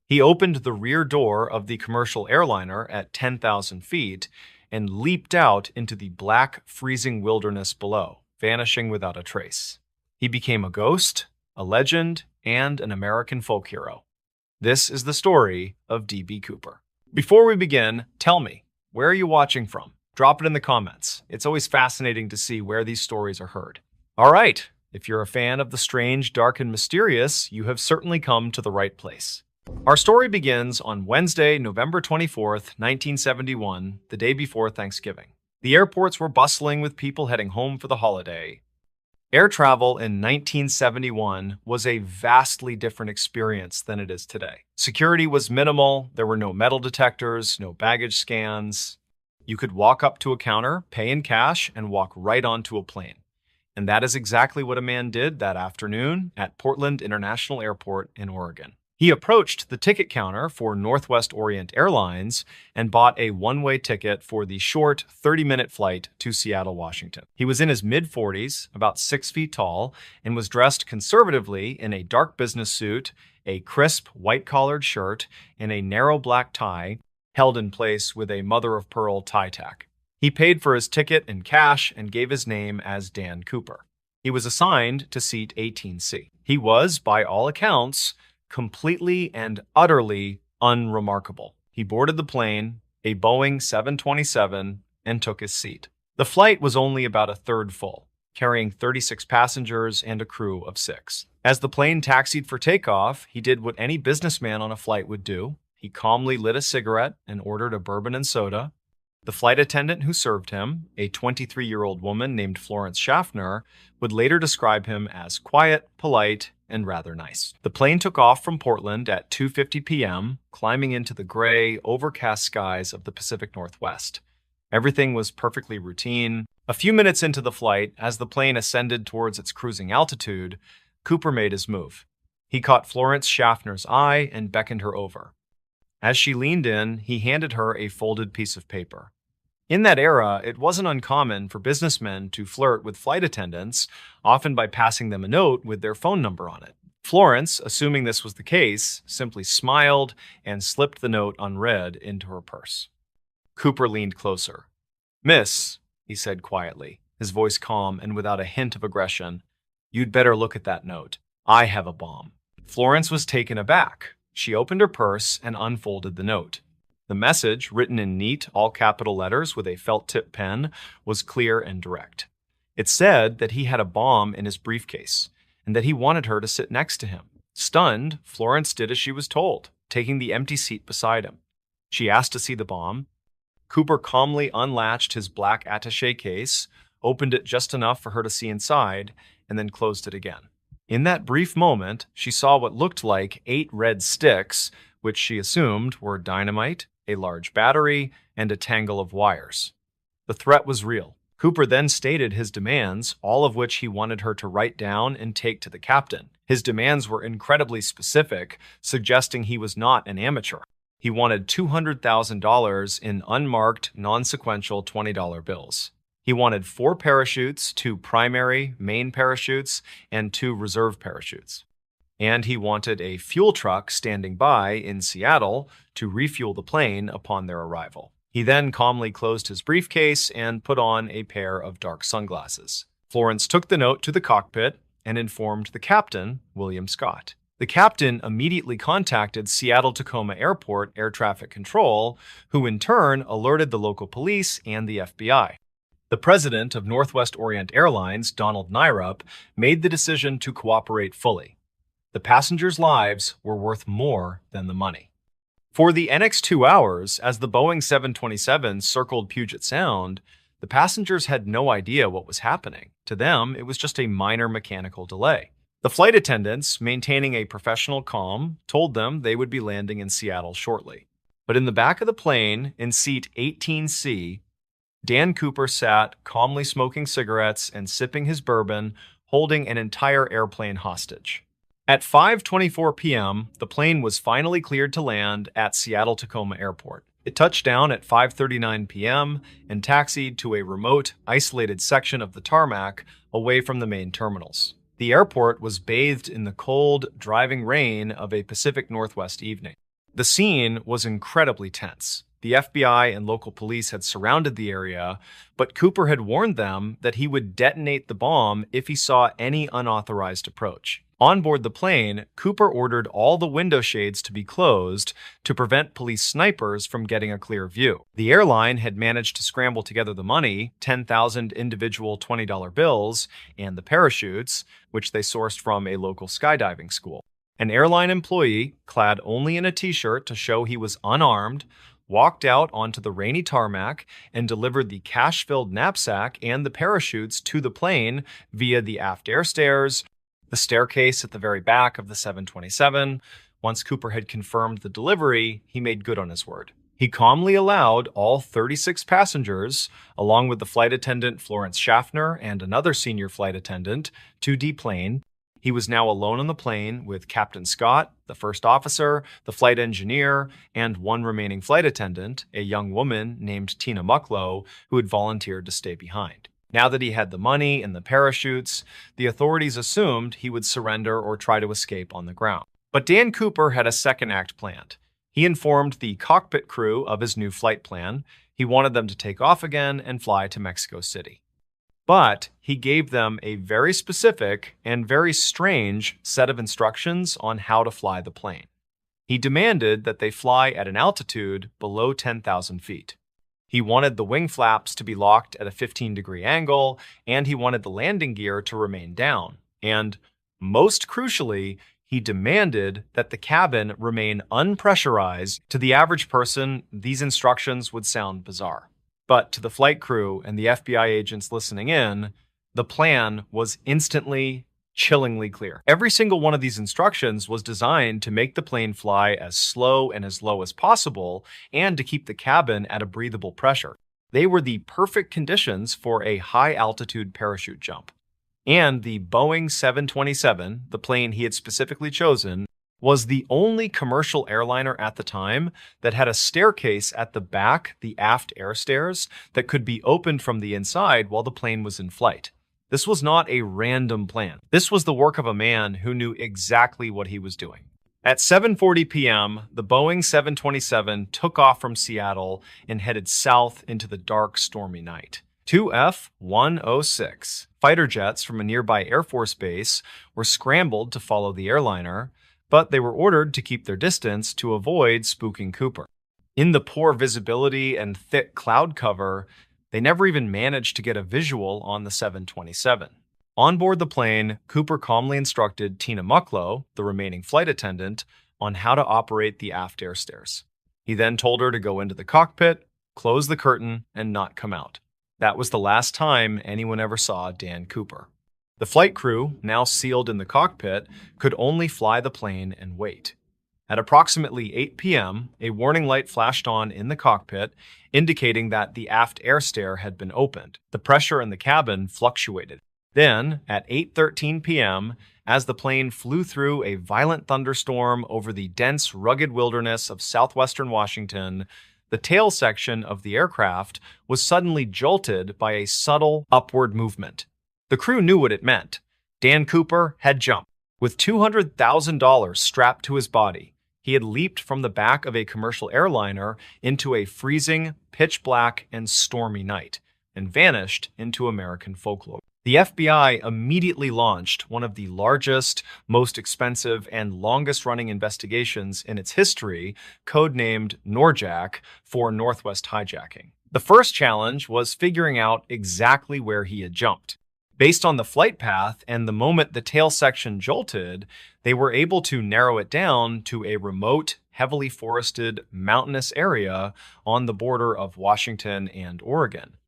He opened the rear door of the commercial airliner at 10,000 feet and leaped out into the black, freezing wilderness below, vanishing without a trace. He became a ghost, a legend, and an American folk hero. This is the story of D.B. Cooper. Before we begin, tell me, where are you watching from? Drop it in the comments. It's always fascinating to see where these stories are heard. All right, if you're a fan of the strange, dark, and mysterious, you have certainly come to the right place. Our story begins on Wednesday, November 24th, 1971, the day before Thanksgiving. The airports were bustling with people heading home for the holiday. Air travel in 1971 was a vastly different experience than it is today. Security was minimal, there were no metal detectors, no baggage scans. You could walk up to a counter, pay in cash, and walk right onto a plane. And that is exactly what a man did that afternoon at Portland International Airport in Oregon. He approached the ticket counter for Northwest Orient Airlines and bought a one-way ticket for the short 30-minute flight to Seattle, Washington. He was in his mid-40s, about 6 feet tall, and was dressed conservatively in a dark business suit, a crisp white-collared shirt, and a narrow black tie held in place with a mother-of-pearl tie tack. He paid for his ticket in cash and gave his name as Dan Cooper. He was assigned to seat 18C. He was, by all accounts, completely and utterly unremarkable. He boarded the plane, a Boeing 727, and took his seat. The flight was only about a third full, carrying 36 passengers and a crew of 6. As the plane taxied for takeoff, he did what any businessman on a flight would do. He calmly lit a cigarette and ordered a bourbon and soda. The flight attendant who served him, a 23-year-old woman named Florence Schaffner, would later describe him as quiet, polite, and rather nice. The plane took off from Portland at 2:50 p.m., climbing into the gray, overcast skies of the Pacific Northwest. Everything was perfectly routine. A few minutes into the flight, as the plane ascended towards its cruising altitude, Cooper made his move. He caught Florence Schaffner's eye and beckoned her over. As she leaned in, he handed her a folded piece of paper. In that era, it wasn't uncommon for businessmen to flirt with flight attendants, often by passing them a note with their phone number on it. Florence, assuming this was the case, simply smiled and slipped the note unread into her purse. Cooper leaned closer. "Miss," he said quietly, his voice calm and without a hint of aggression, "you'd better look at that note. I have a bomb." Florence was taken aback. She opened her purse and unfolded the note. The message, written in neat, all-capital letters with a felt-tip pen, was clear and direct. It said that he had a bomb in his briefcase, and that he wanted her to sit next to him. Stunned, Florence did as she was told, taking the empty seat beside him. She asked to see the bomb. Cooper calmly unlatched his black attaché case, opened it just enough for her to see inside, and then closed it again. In that brief moment, she saw what looked like 8 red sticks, which she assumed were dynamite, a large battery, and a tangle of wires. The threat was real. Cooper then stated his demands, all of which he wanted her to write down and take to the captain. His demands were incredibly specific, suggesting he was not an amateur. He wanted $200,000 in unmarked, non-sequential $20 bills. He wanted 4 parachutes, 2 primary, main parachutes, and 2 reserve parachutes. And he wanted a fuel truck standing by in Seattle to refuel the plane upon their arrival. He then calmly closed his briefcase and put on a pair of dark sunglasses. Florence took the note to the cockpit and informed the captain, William Scott. The captain immediately contacted Seattle-Tacoma Airport Air Traffic Control, who in turn alerted the local police and the FBI. The president of Northwest Orient Airlines, Donald Nyrup, made the decision to cooperate fully. The passengers' lives were worth more than the money. For the next 2 hours, as the Boeing 727 circled Puget Sound, the passengers had no idea what was happening. To them, it was just a minor mechanical delay. The flight attendants, maintaining a professional calm, told them they would be landing in Seattle shortly. But in the back of the plane, in seat 18C, Dan Cooper sat, calmly smoking cigarettes and sipping his bourbon, holding an entire airplane hostage. At 5:24 p.m., the plane was finally cleared to land at Seattle-Tacoma Airport. It touched down at 5:39 p.m. and taxied to a remote, isolated section of the tarmac away from the main terminals. The airport was bathed in the cold, driving rain of a Pacific Northwest evening. The scene was incredibly tense. The FBI and local police had surrounded the area, but Cooper had warned them that he would detonate the bomb if he saw any unauthorized approach. On board the plane, Cooper ordered all the window shades to be closed to prevent police snipers from getting a clear view. The airline had managed to scramble together the money, 10,000 individual $20 bills, and the parachutes, which they sourced from a local skydiving school. An airline employee, clad only in a t-shirt to show he was unarmed, walked out onto the rainy tarmac and delivered the cash-filled knapsack and the parachutes to the plane via the aft air stairs, the staircase at the very back of the 727. Once Cooper had confirmed the delivery, he made good on his word. He calmly allowed all 36 passengers, along with the flight attendant Florence Schaffner and another senior flight attendant, to deplane. He was now alone on the plane with Captain Scott, the first officer, the flight engineer, and one remaining flight attendant, a young woman named Tina Mucklow, who had volunteered to stay behind. Now that he had the money and the parachutes, the authorities assumed he would surrender or try to escape on the ground. But Dan Cooper had a second act planned. He informed the cockpit crew of his new flight plan. He wanted them to take off again and fly to Mexico City. But he gave them a very specific and very strange set of instructions on how to fly the plane. He demanded that they fly at an altitude below 10,000 feet. He wanted the wing flaps to be locked at a 15-degree angle, and he wanted the landing gear to remain down. And, most crucially, he demanded that the cabin remain unpressurized. To the average person, these instructions would sound bizarre. But to the flight crew and the FBI agents listening in, the plan was instantly, chillingly clear. Every single one of these instructions was designed to make the plane fly as slow and as low as possible and to keep the cabin at a breathable pressure. They were the perfect conditions for a high-altitude parachute jump. And the Boeing 727, the plane he had specifically chosen, was the only commercial airliner at the time that had a staircase at the back, the aft air stairs, that could be opened from the inside while the plane was in flight. This was not a random plan. This was the work of a man who knew exactly what he was doing. At 7:40 p.m., the Boeing 727 took off from Seattle and headed south into the dark, stormy night. Two F-106 fighter jets from a nearby Air Force base were scrambled to follow the airliner, but they were ordered to keep their distance to avoid spooking Cooper. In the poor visibility and thick cloud cover, they never even managed to get a visual on the 727. On board the plane, Cooper calmly instructed Tina Mucklow, the remaining flight attendant, on how to operate the aft air stairs. He then told her to go into the cockpit, close the curtain, and not come out. That was the last time anyone ever saw Dan Cooper. The flight crew, now sealed in the cockpit, could only fly the plane and wait. At approximately 8 p.m., a warning light flashed on in the cockpit, indicating that the aft air stair had been opened. The pressure in the cabin fluctuated. Then, at 8:13 p.m., as the plane flew through a violent thunderstorm over the dense, rugged wilderness of southwestern Washington, the tail section of the aircraft was suddenly jolted by a subtle upward movement. The crew knew what it meant. Dan Cooper had jumped. With $200,000 strapped to his body, he had leaped from the back of a commercial airliner into a freezing, pitch-black, and stormy night, and vanished into American folklore. The FBI immediately launched one of the largest, most expensive, and longest-running investigations in its history, codenamed NORJAC, for Northwest hijacking. The first challenge was figuring out exactly where he had jumped. Based on the flight path and the moment the tail section jolted, they were able to narrow it down to a remote, heavily forested, mountainous area on the border of Washington and Oregon.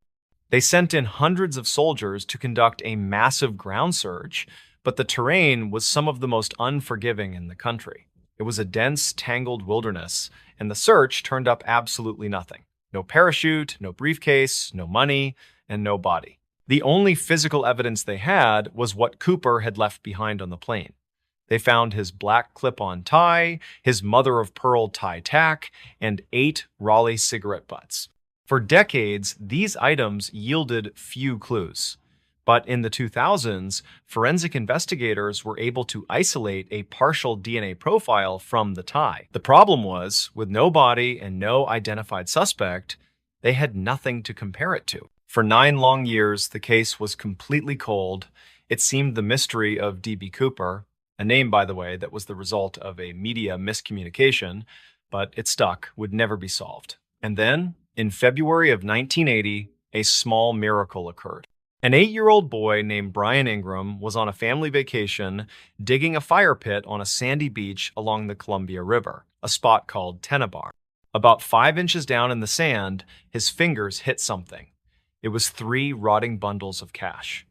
They sent in hundreds of soldiers to conduct a massive ground search, but the terrain was some of the most unforgiving in the country. It was a dense, tangled wilderness, and the search turned up absolutely nothing. No parachute, no briefcase, no money, and no body. The only physical evidence they had was what Cooper had left behind on the plane. They found his black clip-on tie, his mother-of-pearl tie tack, and 8 Raleigh cigarette butts. For decades, these items yielded few clues. But in the 2000s, forensic investigators were able to isolate a partial DNA profile from the tie. The problem was, with no body and no identified suspect, they had nothing to compare it to. For 9 long years, the case was completely cold. It seemed the mystery of D.B. Cooper, a name, by the way, that was the result of a media miscommunication, but it stuck, would never be solved. And then, in February of 1980, a small miracle occurred. An 8-year-old boy named Brian Ingram was on a family vacation digging a fire pit on a sandy beach along the Columbia River, a spot called Tennebar. About 5 inches down in the sand, his fingers hit something. It was 3 rotting bundles of cash.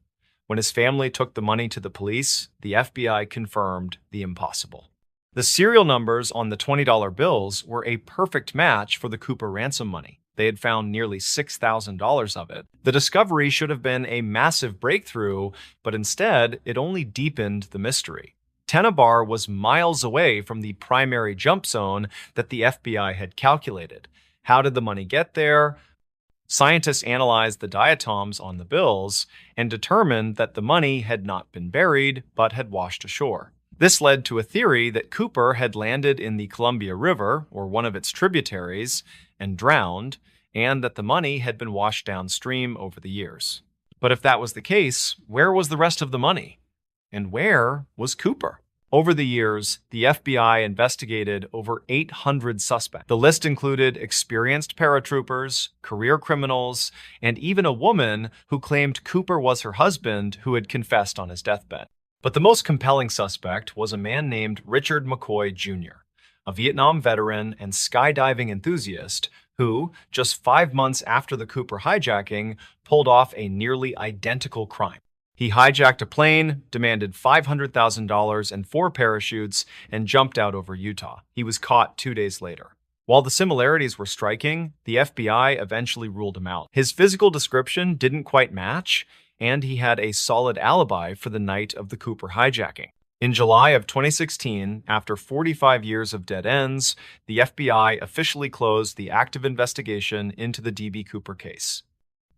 When his family took the money to the police, the FBI confirmed the impossible. The serial numbers on the $20 bills were a perfect match for the Cooper ransom money. They had found nearly $6,000 of it. The discovery should have been a massive breakthrough, but instead, it only deepened the mystery. Tennebar was miles away from the primary jump zone that the FBI had calculated. How did the money get there? Scientists analyzed the diatoms on the bills and determined that the money had not been buried, but had washed ashore. This led to a theory that Cooper had landed in the Columbia River, or one of its tributaries, and drowned, and that the money had been washed downstream over the years. But if that was the case, where was the rest of the money? And where was Cooper? Over the years, the FBI investigated over 800 suspects. The list included experienced paratroopers, career criminals, and even a woman who claimed Cooper was her husband who had confessed on his deathbed. But the most compelling suspect was a man named Richard McCoy Jr., a Vietnam veteran and skydiving enthusiast who, just 5 months after the Cooper hijacking, pulled off a nearly identical crime. He hijacked a plane, demanded $500,000 and 4 parachutes, and jumped out over Utah. He was caught 2 days later. While the similarities were striking, the FBI eventually ruled him out. His physical description didn't quite match, and he had a solid alibi for the night of the Cooper hijacking. In July of 2016, after 45 years of dead ends, the FBI officially closed the active investigation into the D.B. Cooper case.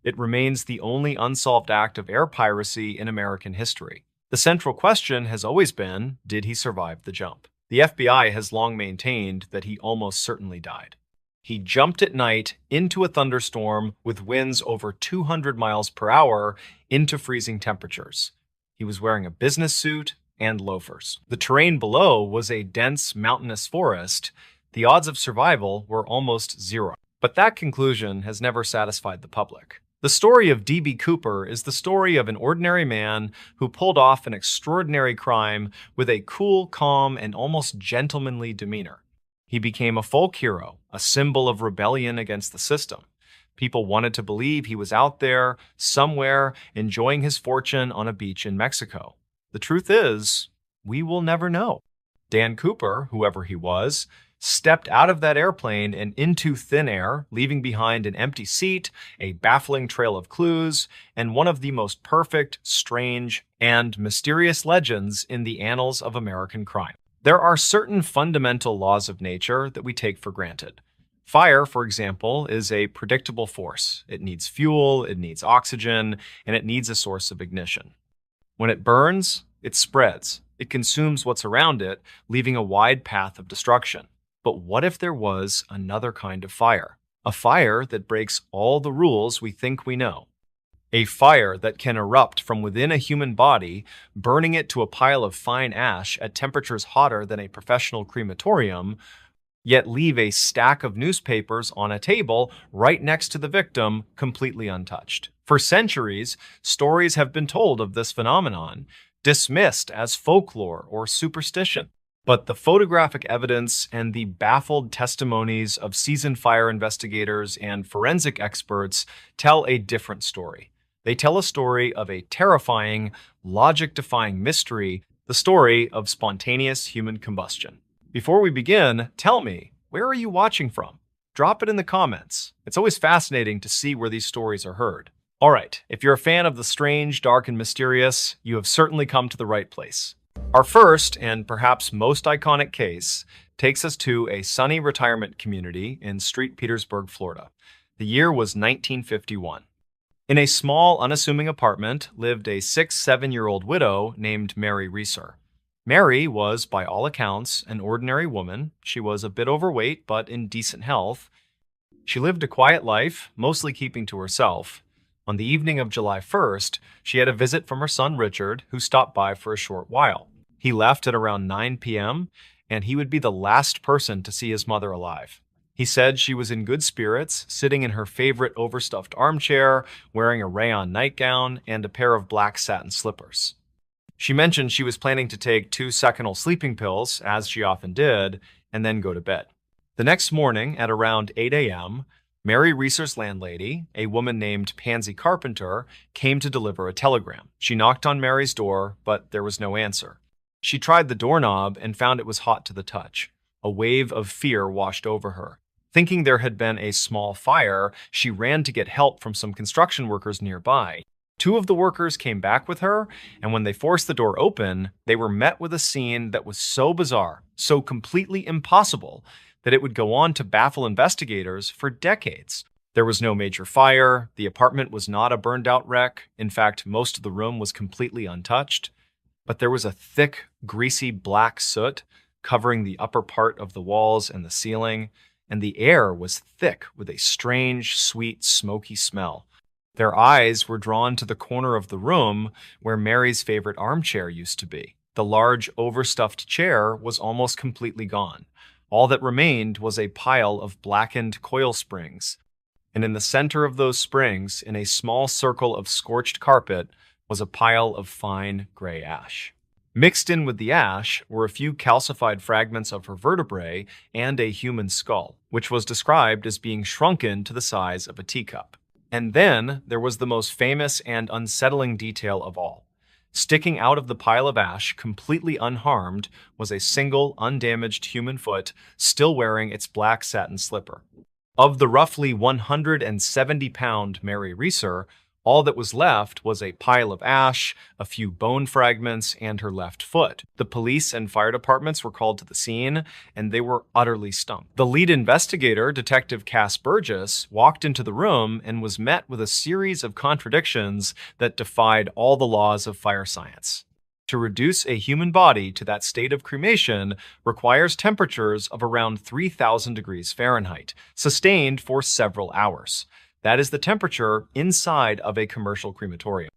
It remains the only unsolved act of air piracy in American history. The central question has always been, did he survive the jump? The FBI has long maintained that he almost certainly died. He jumped at night into a thunderstorm with winds over 200 miles per hour into freezing temperatures. He was wearing a business suit and loafers. The terrain below was a dense mountainous forest. The odds of survival were almost zero. But that conclusion has never satisfied the public. The story of D.B. Cooper is the story of an ordinary man who pulled off an extraordinary crime with a cool, calm, and almost gentlemanly demeanor. He became a folk hero, a symbol of rebellion against the system. People wanted to believe he was out there, somewhere, enjoying his fortune on a beach in Mexico. The truth is, we will never know. Dan Cooper, whoever he was, stepped out of that airplane and into thin air, leaving behind an empty seat, a baffling trail of clues, and one of the most perfect, strange, and mysterious legends in the annals of American crime. There are certain fundamental laws of nature that we take for granted. Fire, for example, is a predictable force. It needs fuel, it needs oxygen, and it needs a source of ignition. When it burns, it spreads. It consumes what's around it, leaving a wide path of destruction. But what if there was another kind of fire? A fire that breaks all the rules we think we know. A fire that can erupt from within a human body, burning it to a pile of fine ash at temperatures hotter than a professional crematorium, yet leave a stack of newspapers on a table right next to the victim, completely untouched. For centuries, stories have been told of this phenomenon, dismissed as folklore or superstition. But the photographic evidence and the baffled testimonies of seasoned fire investigators and forensic experts tell a different story. They tell a story of a terrifying, logic-defying mystery, the story of spontaneous human combustion. Before we begin, tell me, where are you watching from? Drop it in the comments. It's always fascinating to see where these stories are heard. All right, if you're a fan of the strange, dark, and mysterious, you have certainly come to the right place. Our first, and perhaps most iconic case, takes us to a sunny retirement community in St. Petersburg, Florida. The year was 1951. In a small, unassuming apartment lived a 7-year-old widow named Mary Reeser. Mary was, by all accounts, an ordinary woman. She was a bit overweight, but in decent health. She lived a quiet life, mostly keeping to herself. On the evening of July 1st, she had a visit from her son Richard, who stopped by for a short while. He left at around 9 p.m., and he would be the last person to see his mother alive. He said she was in good spirits, sitting in her favorite overstuffed armchair, wearing a rayon nightgown and a pair of black satin slippers. She mentioned she was planning to take 2 Seconal sleeping pills, as she often did, and then go to bed. The next morning, at around 8 a.m., Mary Reeser's landlady, a woman named Pansy Carpenter, came to deliver a telegram. She knocked on Mary's door, but there was no answer. She tried the doorknob and found it was hot to the touch. A wave of fear washed over her. Thinking there had been a small fire, she ran to get help from some construction workers nearby. 2 of the workers came back with her, and when they forced the door open, they were met with a scene that was so bizarre, so completely impossible, that it would go on to baffle investigators for decades. There was no major fire, the apartment was not a burned-out wreck, in fact, most of the room was completely untouched, but there was a thick, greasy black soot covering the upper part of the walls and the ceiling, and the air was thick with a strange, sweet, smoky smell. Their eyes were drawn to the corner of the room where Mary's favorite armchair used to be. The large, overstuffed chair was almost completely gone. All that remained was a pile of blackened coil springs, and in the center of those springs, in a small circle of scorched carpet, was a pile of fine gray ash. Mixed in with the ash were a few calcified fragments of her vertebrae and a human skull, which was described as being shrunken to the size of a teacup. And then there was the most famous and unsettling detail of all. Sticking out of the pile of ash, completely unharmed, was a single, undamaged human foot, still wearing its black satin slipper. Of the roughly 170-pound Mary Reeser, all that was left was a pile of ash, a few bone fragments, and her left foot. The police and fire departments were called to the scene, and they were utterly stumped. The lead investigator, Detective Cass Burgess, walked into the room and was met with a series of contradictions that defied all the laws of fire science. To reduce a human body to that state of cremation requires temperatures of around 3,000 degrees Fahrenheit, sustained for several hours. That is the temperature inside of a commercial crematorium.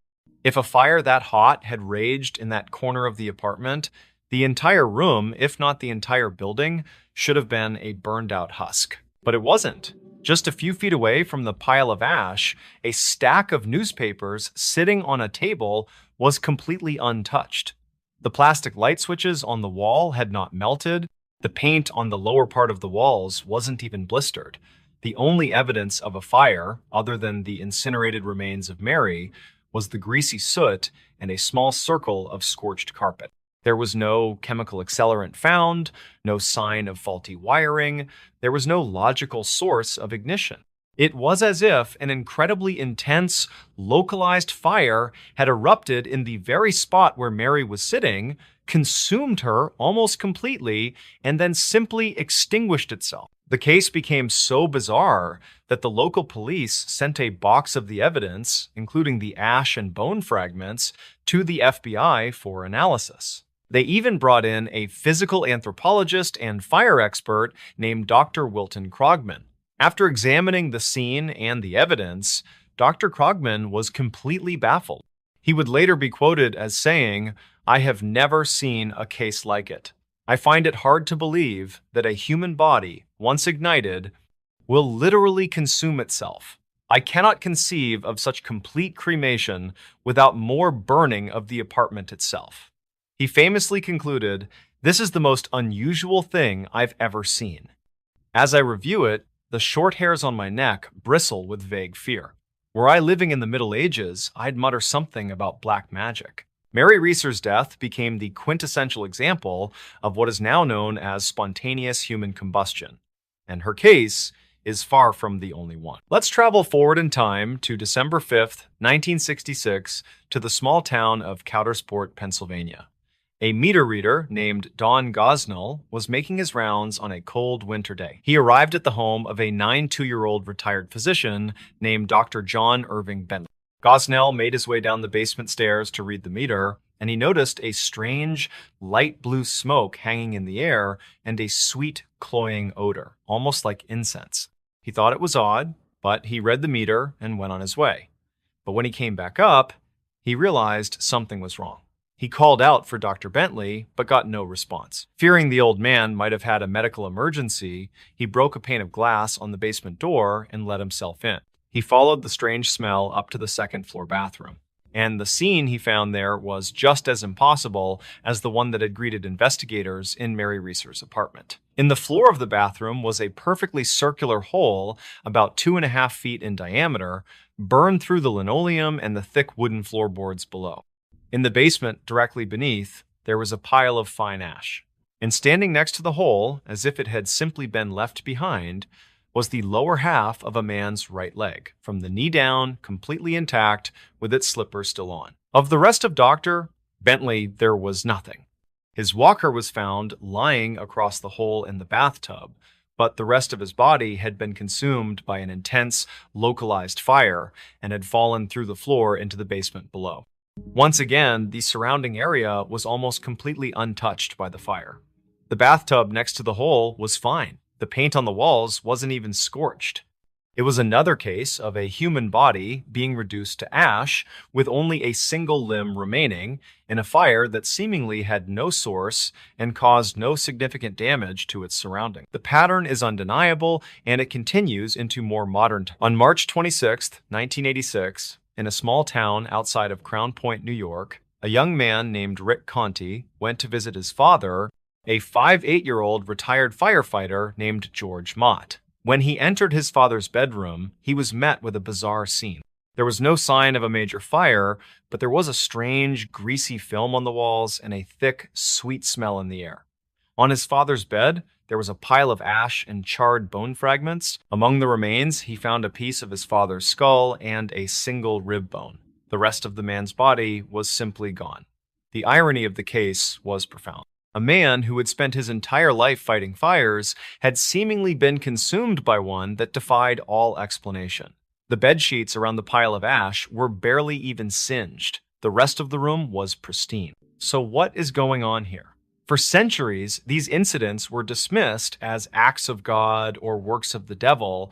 If a fire that hot had raged in that corner of the apartment, the entire room, if not the entire building, should have been a burned-out husk. But it wasn't. Just a few feet away from the pile of ash, a stack of newspapers sitting on a table was completely untouched. The plastic light switches on the wall had not melted. The paint on the lower part of the walls wasn't even blistered. The only evidence of a fire, other than the incinerated remains of Mary, was the greasy soot and a small circle of scorched carpet. There was no chemical accelerant found, no sign of faulty wiring. There was no logical source of ignition. It was as if an incredibly intense, localized fire had erupted in the very spot where Mary was sitting, consumed her almost completely, and then simply extinguished itself. The case became so bizarre that the local police sent a box of the evidence, including the ash and bone fragments, to the FBI for analysis. They even brought in a physical anthropologist and fire expert named Dr. Wilton Krogman. After examining the scene and the evidence, Dr. Krogman was completely baffled. He would later be quoted as saying, "I have never seen a case like it. I find it hard to believe that a human body, once ignited, will literally consume itself. I cannot conceive of such complete cremation without more burning of the apartment itself." He famously concluded, "This is the most unusual thing I've ever seen. As I review it, the short hairs on my neck bristle with vague fear. Were I living in the Middle Ages, I'd mutter something about black magic." Mary Reeser's death became the quintessential example of what is now known as spontaneous human combustion, and her case is far from the only one. Let's travel forward in time to December 5th, 1966, to the small town of Coudersport, Pennsylvania. A meter reader named Don Gosnell was making his rounds on a cold winter day. He arrived at the home of a 92-year-old retired physician named Dr. John Irving Bentley. Gosnell made his way down the basement stairs to read the meter, and he noticed a strange, light blue smoke hanging in the air and a sweet, cloying odor, almost like incense. He thought it was odd, but he read the meter and went on his way. But when he came back up, he realized something was wrong. He called out for Dr. Bentley, but got no response. Fearing the old man might have had a medical emergency, he broke a pane of glass on the basement door and let himself in. He followed the strange smell up to the second-floor bathroom, and the scene he found there was just as impossible as the one that had greeted investigators in Mary Reeser's apartment. In the floor of the bathroom was a perfectly circular hole about 2.5 feet in diameter, burned through the linoleum and the thick wooden floorboards below. In the basement, directly beneath, there was a pile of fine ash. And standing next to the hole, as if it had simply been left behind, was the lower half of a man's right leg, from the knee down, completely intact, with its slipper still on. Of the rest of Dr. Bentley, there was nothing. His walker was found lying across the hole in the bathtub, but the rest of his body had been consumed by an intense, localized fire and had fallen through the floor into the basement below. Once again, the surrounding area was almost completely untouched by the fire. The bathtub next to the hole was fine. The paint on the walls wasn't even scorched. It was another case of a human body being reduced to ash with only a single limb remaining in a fire that seemingly had no source and caused no significant damage to its surroundings. The pattern is undeniable, and it continues into more modern times. On March 26, 1986, in a small town outside of Crown Point, New York, A young man named Rick Conti went to visit his father, a 5'8" retired firefighter named George Mott. When he entered his father's bedroom, he was met with a bizarre scene. There was no sign of a major fire, but there was a strange, greasy film on the walls and a thick, sweet smell in the air. On his father's bed, there was a pile of ash and charred bone fragments. Among the remains, he found a piece of his father's skull and a single rib bone. The rest of the man's body was simply gone. The irony of the case was profound. A man who had spent his entire life fighting fires had seemingly been consumed by one that defied all explanation. The bed sheets around the pile of ash were barely even singed. The rest of the room was pristine. So what is going on here? For centuries, these incidents were dismissed as acts of God or works of the devil,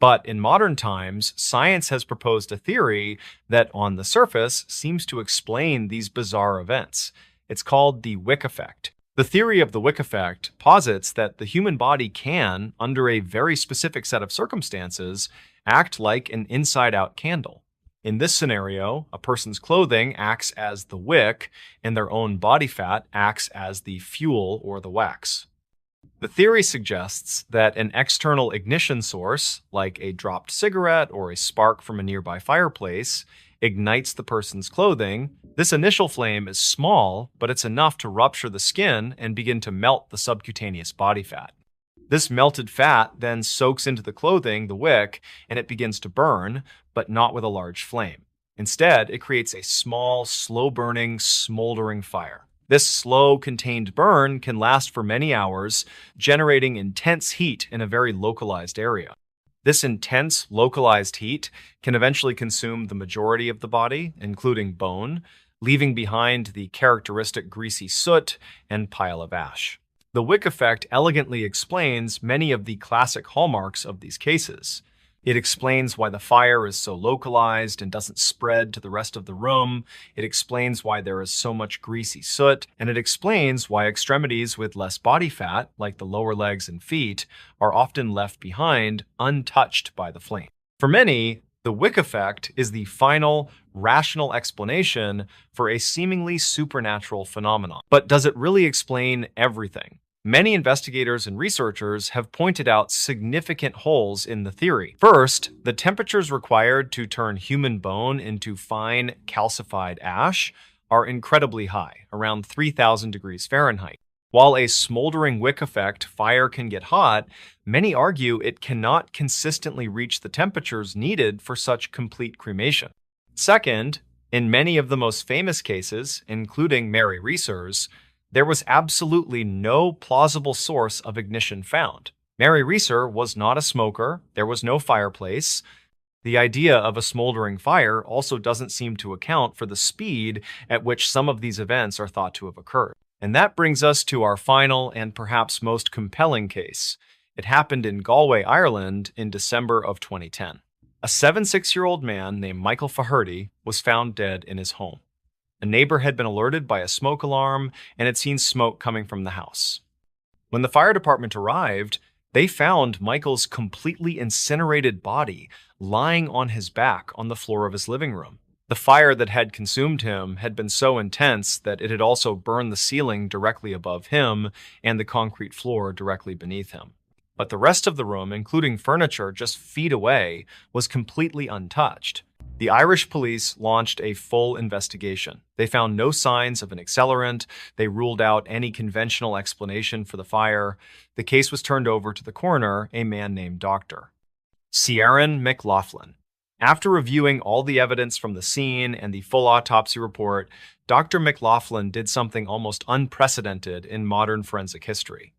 but in modern times, science has proposed a theory that, on the surface, seems to explain these bizarre events. It's called the Wick effect. The theory of the Wick effect posits that the human body can, under a very specific set of circumstances, act like an inside-out candle. In this scenario, a person's clothing acts as the wick, and their own body fat acts as the fuel or the wax. The theory suggests that an external ignition source, like a dropped cigarette or a spark from a nearby fireplace, ignites the person's clothing. This initial flame is small, but it's enough to rupture the skin and begin to melt the subcutaneous body fat. This melted fat then soaks into the clothing, the wick, and it begins to burn, but not with a large flame. Instead, it creates a small, slow-burning, smoldering fire. This slow, contained burn can last for many hours, generating intense heat in a very localized area. This intense, localized heat can eventually consume the majority of the body, including bone, leaving behind the characteristic greasy soot and pile of ash. The Wick effect elegantly explains many of the classic hallmarks of these cases. It explains why the fire is so localized and doesn't spread to the rest of the room. It explains why there is so much greasy soot, and it explains why extremities with less body fat, like the lower legs and feet, are often left behind, untouched by the flame. For many, the Wick effect is the final, rational explanation for a seemingly supernatural phenomenon. But does it really explain everything? Many investigators and researchers have pointed out significant holes in the theory. First, the temperatures required to turn human bone into fine, calcified ash are incredibly high, around 3,000 degrees Fahrenheit. While a smoldering wick effect fire can get hot, many argue it cannot consistently reach the temperatures needed for such complete cremation. Second, in many of the most famous cases, including Mary Reeser's, there was absolutely no plausible source of ignition found. Mary Reeser was not a smoker, there was no fireplace. The idea of a smoldering fire also doesn't seem to account for the speed at which some of these events are thought to have occurred. And that brings us to our final and perhaps most compelling case. It happened in Galway, Ireland in December of 2010. A 76-year-old man named Michael Faherty was found dead in his home. A neighbor had been alerted by a smoke alarm and had seen smoke coming from the house. When the fire department arrived, they found Michael's completely incinerated body lying on his back on the floor of his living room. The fire that had consumed him had been so intense that it had also burned the ceiling directly above him and the concrete floor directly beneath him. But the rest of the room, including furniture just feet away, was completely untouched. The Irish police launched a full investigation. They found no signs of an accelerant. They ruled out any conventional explanation for the fire. The case was turned over to the coroner, a man named Dr. Ciaran McLaughlin. After reviewing all the evidence from the scene and the full autopsy report, Dr. McLaughlin did something almost unprecedented in modern forensic history.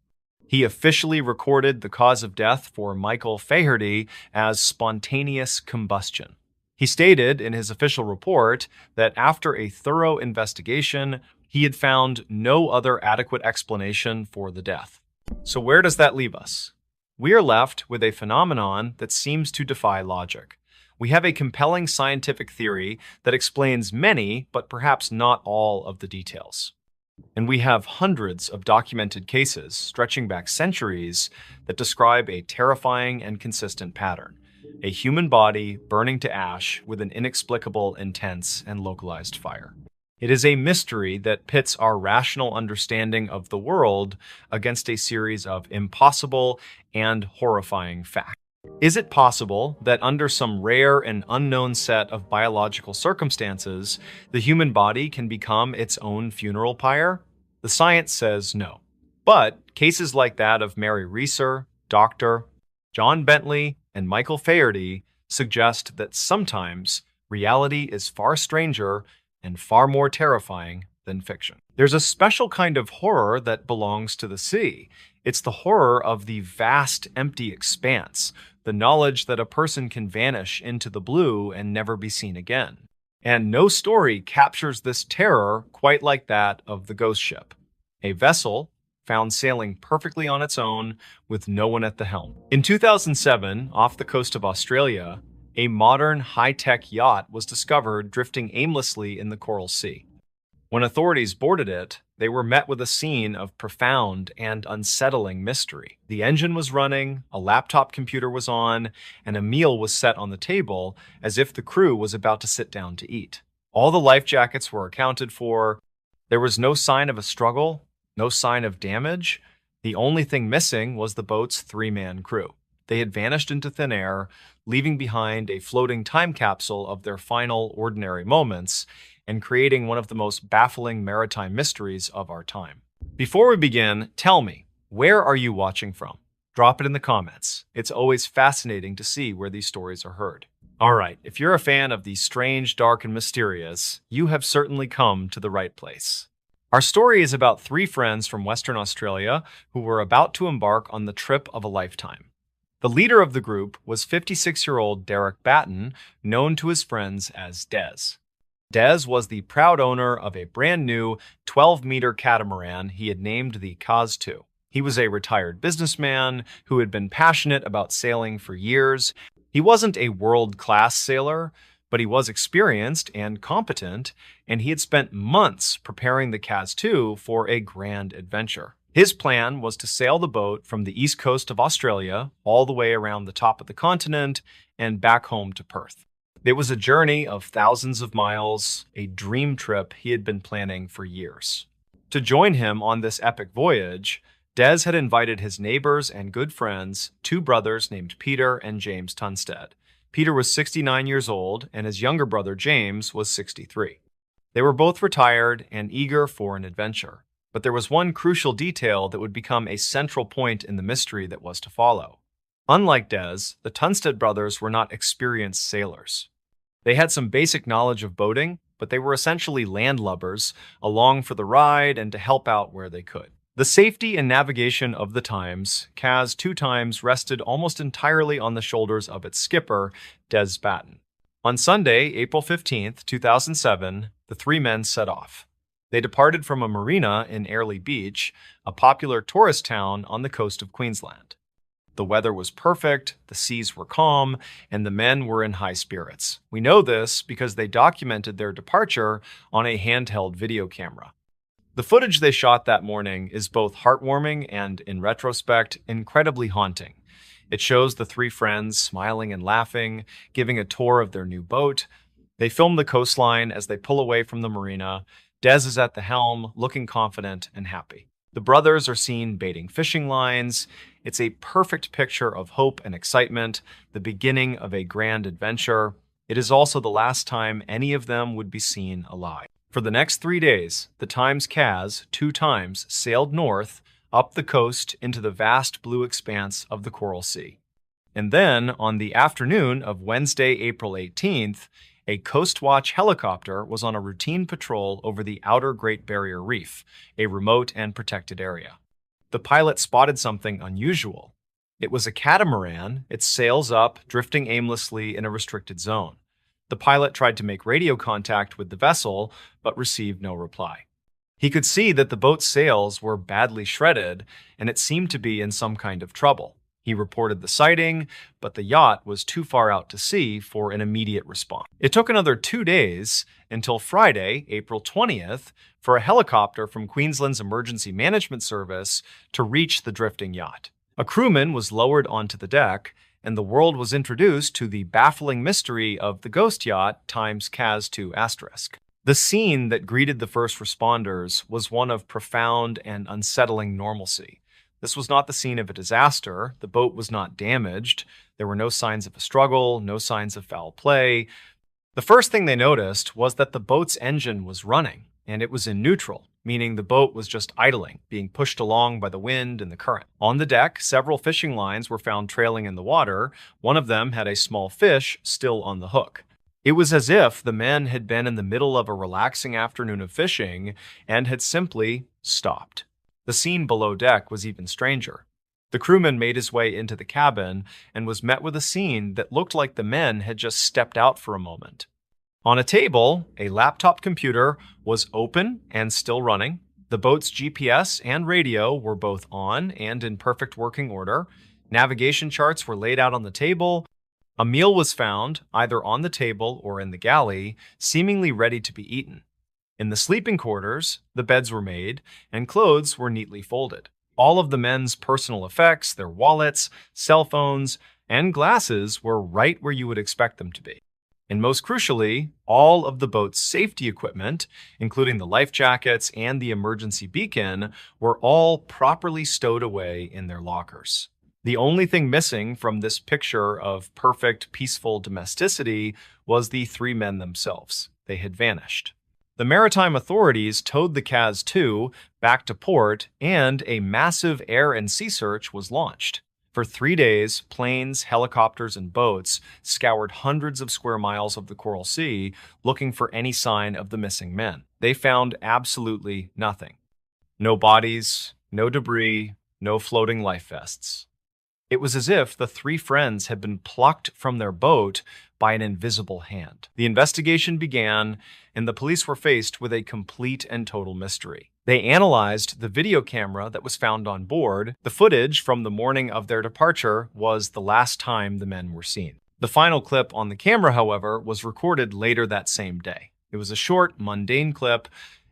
He officially recorded the cause of death for Michael Faherty as spontaneous combustion. He stated in his official report that after a thorough investigation, he had found no other adequate explanation for the death. So where does that leave us? We are left with a phenomenon that seems to defy logic. We have a compelling scientific theory that explains many, but perhaps not all of the details. And we have hundreds of documented cases stretching back centuries that describe a terrifying and consistent pattern. A human body burning to ash with an inexplicable, intense, and localized fire. It is a mystery that pits our rational understanding of the world against a series of impossible and horrifying facts. Is it possible that under some rare and unknown set of biological circumstances, the human body can become its own funeral pyre? The science says no. But cases like that of Mary Reeser, Dr. John Bentley, and Michael Faherty suggest that sometimes reality is far stranger and far more terrifying than fiction. There's a special kind of horror that belongs to the sea. It's the horror of the vast, empty expanse, the knowledge that a person can vanish into the blue and never be seen again. And no story captures this terror quite like that of the ghost ship, a vessel found sailing perfectly on its own with no one at the helm. In 2007, off the coast of Australia, a modern high-tech yacht was discovered drifting aimlessly in the Coral Sea. When authorities boarded it, they were met with a scene of profound and unsettling mystery. The engine was running, a laptop computer was on, and a meal was set on the table as if the crew was about to sit down to eat. All the life jackets were accounted for. There was no sign of a struggle, no sign of damage. The only thing missing was the boat's three-man crew. They had vanished into thin air, leaving behind a floating time capsule of their final ordinary moments and creating one of the most baffling maritime mysteries of our time. Before we begin, tell me, where are you watching from? Drop it in the comments. It's always fascinating to see where these stories are heard. All right, if you're a fan of the strange, dark, and mysterious, you have certainly come to the right place. Our story is about three friends from Western Australia who were about to embark on the trip of a lifetime. The leader of the group was 56-year-old Derek Batten, known to his friends as Des. Des was the proud owner of a brand new 12-meter catamaran he had named the Caz 2. He was a retired businessman who had been passionate about sailing for years. He wasn't a world-class sailor, but he was experienced and competent, and he had spent months preparing the Caz 2 for a grand adventure. His plan was to sail the boat from the east coast of Australia all the way around the top of the continent and back home to Perth. It was a journey of thousands of miles, a dream trip he had been planning for years. To join him on this epic voyage, Des had invited his neighbors and good friends, two brothers named Peter and James Tunstead. Peter was 69 years old, and his younger brother James was 63. They were both retired and eager for an adventure. But there was one crucial detail that would become a central point in the mystery that was to follow. Unlike Des, the Tunstead brothers were not experienced sailors. They had some basic knowledge of boating, but they were essentially landlubbers, along for the ride and to help out where they could. The safety and navigation of the Times, Caz 2 times, rested almost entirely on the shoulders of its skipper, Des Batten. On Sunday, April 15, 2007, the three men set off. They departed from a marina in Airlie Beach, a popular tourist town on the coast of Queensland. The weather was perfect, the seas were calm, and the men were in high spirits. We know this because they documented their departure on a handheld video camera. The footage they shot that morning is both heartwarming and, in retrospect, incredibly haunting. It shows the three friends smiling and laughing, giving a tour of their new boat. They film the coastline as they pull away from the marina. Des is at the helm, looking confident and happy. The brothers are seen baiting fishing lines. It's a perfect picture of hope and excitement, the beginning of a grand adventure. It is also the last time any of them would be seen alive. For the next 3 days, the Times Caz 2 times sailed north, up the coast into the vast blue expanse of the Coral Sea. And then, on the afternoon of Wednesday, April 18th, a Coast Watch helicopter was on a routine patrol over the outer Great Barrier Reef, a remote and protected area. The pilot spotted something unusual. It was a catamaran, its sails up, drifting aimlessly in a restricted zone. The pilot tried to make radio contact with the vessel, but received no reply. He could see that the boat's sails were badly shredded, and it seemed to be in some kind of trouble. He reported the sighting, but the yacht was too far out to sea for an immediate response. It took another 2 days until Friday, April 20th, for a helicopter from Queensland's Emergency Management Service to reach the drifting yacht. A crewman was lowered onto the deck, and the world was introduced to the baffling mystery of the ghost yacht Times Caz 2 *. The scene that greeted the first responders was one of profound and unsettling normalcy. This was not the scene of a disaster. The boat was not damaged. There were no signs of a struggle, no signs of foul play. The first thing they noticed was that the boat's engine was running, and it was in neutral, meaning the boat was just idling, being pushed along by the wind and the current. On the deck, several fishing lines were found trailing in the water. One of them had a small fish still on the hook. It was as if the men had been in the middle of a relaxing afternoon of fishing and had simply stopped. The scene below deck was even stranger. The crewman made his way into the cabin and was met with a scene that looked like the men had just stepped out for a moment. On a table, a laptop computer was open and still running. The boat's GPS and radio were both on and in perfect working order. Navigation charts were laid out on the table. A meal was found, either on the table or in the galley, seemingly ready to be eaten. In the sleeping quarters, the beds were made, and clothes were neatly folded. All of the men's personal effects, their wallets, cell phones, and glasses were right where you would expect them to be. And most crucially, all of the boat's safety equipment, including the life jackets and the emergency beacon, were all properly stowed away in their lockers. The only thing missing from this picture of perfect, peaceful domesticity was the three men themselves. They had vanished. The maritime authorities towed the Kaz 2 back to port, and a massive air and sea search was launched. For 3 days, planes, helicopters, and boats scoured hundreds of square miles of the Coral Sea looking for any sign of the missing men. They found absolutely nothing. No bodies, no debris, no floating life vests. It was as if the three friends had been plucked from their boat by an invisible hand. The investigation began, and the police were faced with a complete and total mystery. They analyzed the video camera that was found on board. The footage from the morning of their departure was the last time the men were seen. The final clip on the camera, however, was recorded later that same day. It was a short, mundane clip.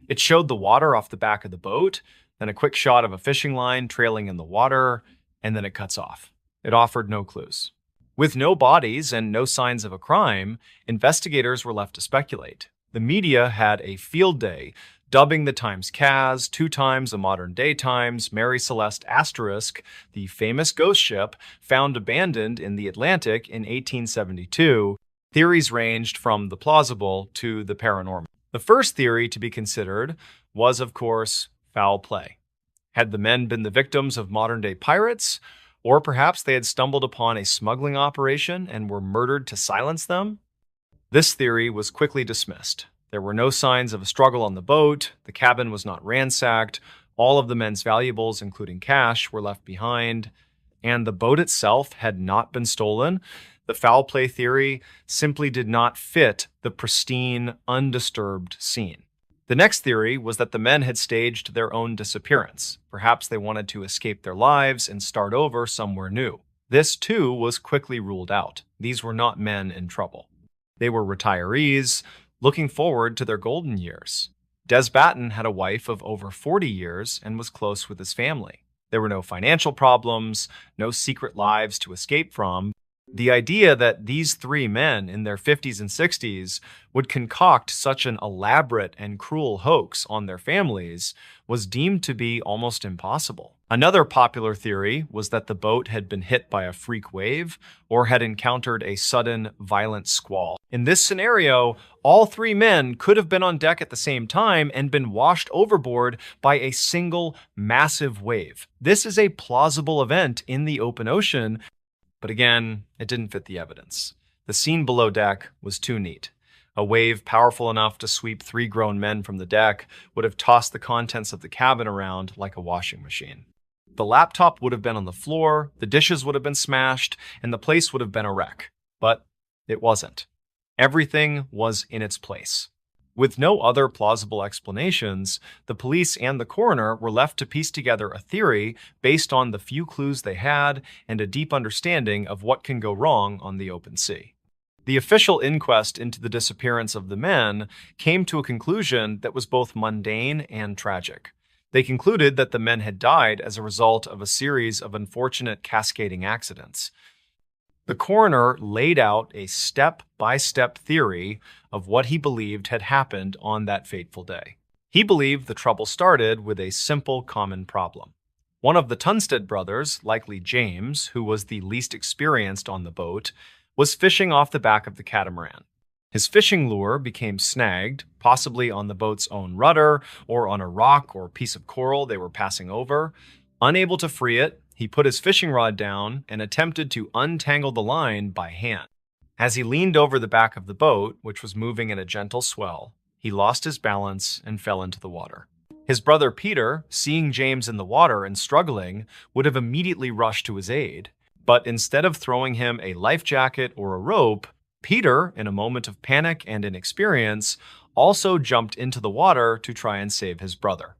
It showed the water off the back of the boat, then a quick shot of a fishing line trailing in the water, and then it cuts off. It offered no clues. With no bodies and no signs of a crime, investigators were left to speculate. The media had a field day, dubbing the Times Kaz, 2 times a modern-day Times, Mary Celeste Asterisk, the famous ghost ship found abandoned in the Atlantic in 1872. Theories ranged from the plausible to the paranormal. The first theory to be considered was, of course, foul play. Had the men been the victims of modern-day pirates? Or perhaps they had stumbled upon a smuggling operation and were murdered to silence them? This theory was quickly dismissed. There were no signs of a struggle on the boat, the cabin was not ransacked, all of the men's valuables, including cash, were left behind, and the boat itself had not been stolen. The foul play theory simply did not fit the pristine, undisturbed scene. The next theory was that the men had staged their own disappearance. Perhaps they wanted to escape their lives and start over somewhere new. This, too, was quickly ruled out. These were not men in trouble. They were retirees, looking forward to their golden years. Des Batten had a wife of over 40 years and was close with his family. There were no financial problems, no secret lives to escape from. The idea that these three men in their 50s and 60s would concoct such an elaborate and cruel hoax on their families was deemed to be almost impossible. Another popular theory was that the boat had been hit by a freak wave or had encountered a sudden, violent squall. In this scenario, all three men could have been on deck at the same time and been washed overboard by a single, massive wave. This is a plausible event in the open ocean, but again, it didn't fit the evidence. The scene below deck was too neat. A wave powerful enough to sweep 3 grown men from the deck would have tossed the contents of the cabin around like a washing machine. The laptop would have been on the floor, the dishes would have been smashed, and the place would have been a wreck. But it wasn't. Everything was in its place. With no other plausible explanations, the police and the coroner were left to piece together a theory based on the few clues they had and a deep understanding of what can go wrong on the open sea. The official inquest into the disappearance of the men came to a conclusion that was both mundane and tragic. They concluded that the men had died as a result of a series of unfortunate cascading accidents. The coroner laid out a step-by-step theory of what he believed had happened on that fateful day. He believed the trouble started with a simple common problem. One of the Tunstead brothers, likely James, who was the least experienced on the boat, was fishing off the back of the catamaran. His fishing lure became snagged, possibly on the boat's own rudder or on a rock or piece of coral they were passing over. Unable to free it, he put his fishing rod down and attempted to untangle the line by hand. As he leaned over the back of the boat, which was moving in a gentle swell, he lost his balance and fell into the water. His brother Peter, seeing James in the water and struggling, would have immediately rushed to his aid. But instead of throwing him a life jacket or a rope, Peter, in a moment of panic and inexperience, also jumped into the water to try and save his brother.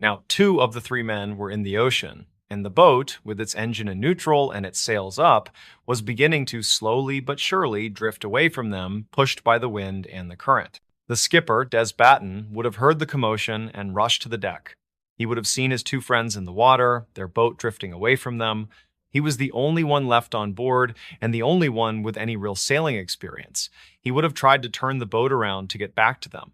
Now, 2 of the 3 men were in the ocean, and the boat, with its engine in neutral and its sails up, was beginning to slowly but surely drift away from them, pushed by the wind and the current. The skipper, Des Batten, would have heard the commotion and rushed to the deck. He would have seen his 2 friends in the water, their boat drifting away from them. He was the only one left on board and the only one with any real sailing experience. He would have tried to turn the boat around to get back to them.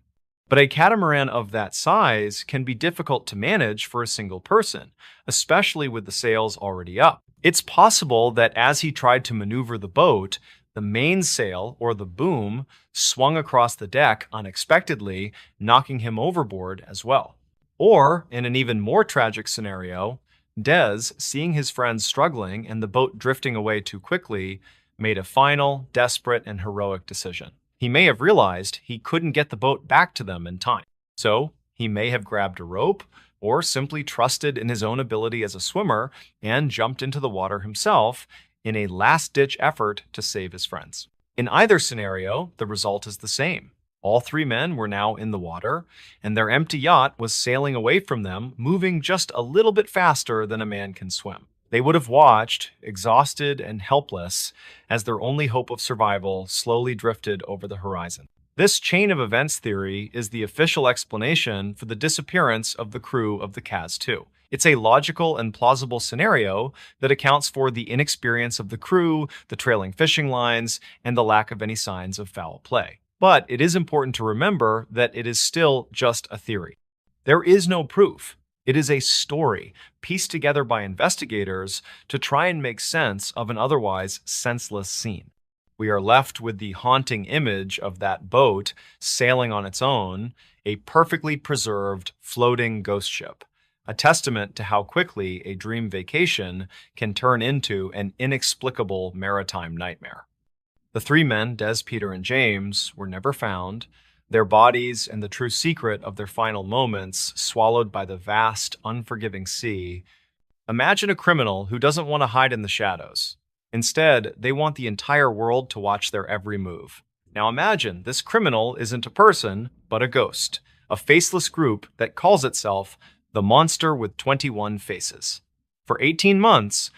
But a catamaran of that size can be difficult to manage for a single person, especially with the sails already up. It's possible that as he tried to maneuver the boat, the mainsail, or the boom, swung across the deck unexpectedly, knocking him overboard as well. Or, in an even more tragic scenario, Des, seeing his friends struggling and the boat drifting away too quickly, made a final, desperate, and heroic decision. He may have realized he couldn't get the boat back to them in time. So, he may have grabbed a rope, or simply trusted in his own ability as a swimmer and jumped into the water himself in a last-ditch effort to save his friends. In either scenario, the result is the same. All 3 men were now in the water, and their empty yacht was sailing away from them, moving just a little bit faster than a man can swim. They would have watched, exhausted and helpless, as their only hope of survival slowly drifted over the horizon. This chain of events theory is the official explanation for the disappearance of the crew of the Kaz-2. It's a logical and plausible scenario that accounts for the inexperience of the crew, the trailing fishing lines, and the lack of any signs of foul play. But it is important to remember that it is still just a theory. There is no proof. It is a story pieced together by investigators to try and make sense of an otherwise senseless scene. We are left with the haunting image of that boat sailing on its own, a perfectly preserved, floating ghost ship, a testament to how quickly a dream vacation can turn into an inexplicable maritime nightmare. The 3 men, Des, Peter, and James, were never found, their bodies and the true secret of their final moments swallowed by the vast, unforgiving sea. Imagine a criminal who doesn't want to hide in the shadows. Instead, they want the entire world to watch their every move. Now imagine this criminal isn't a person, but a ghost, a faceless group that calls itself the Monster with 21 Faces. For 18 months,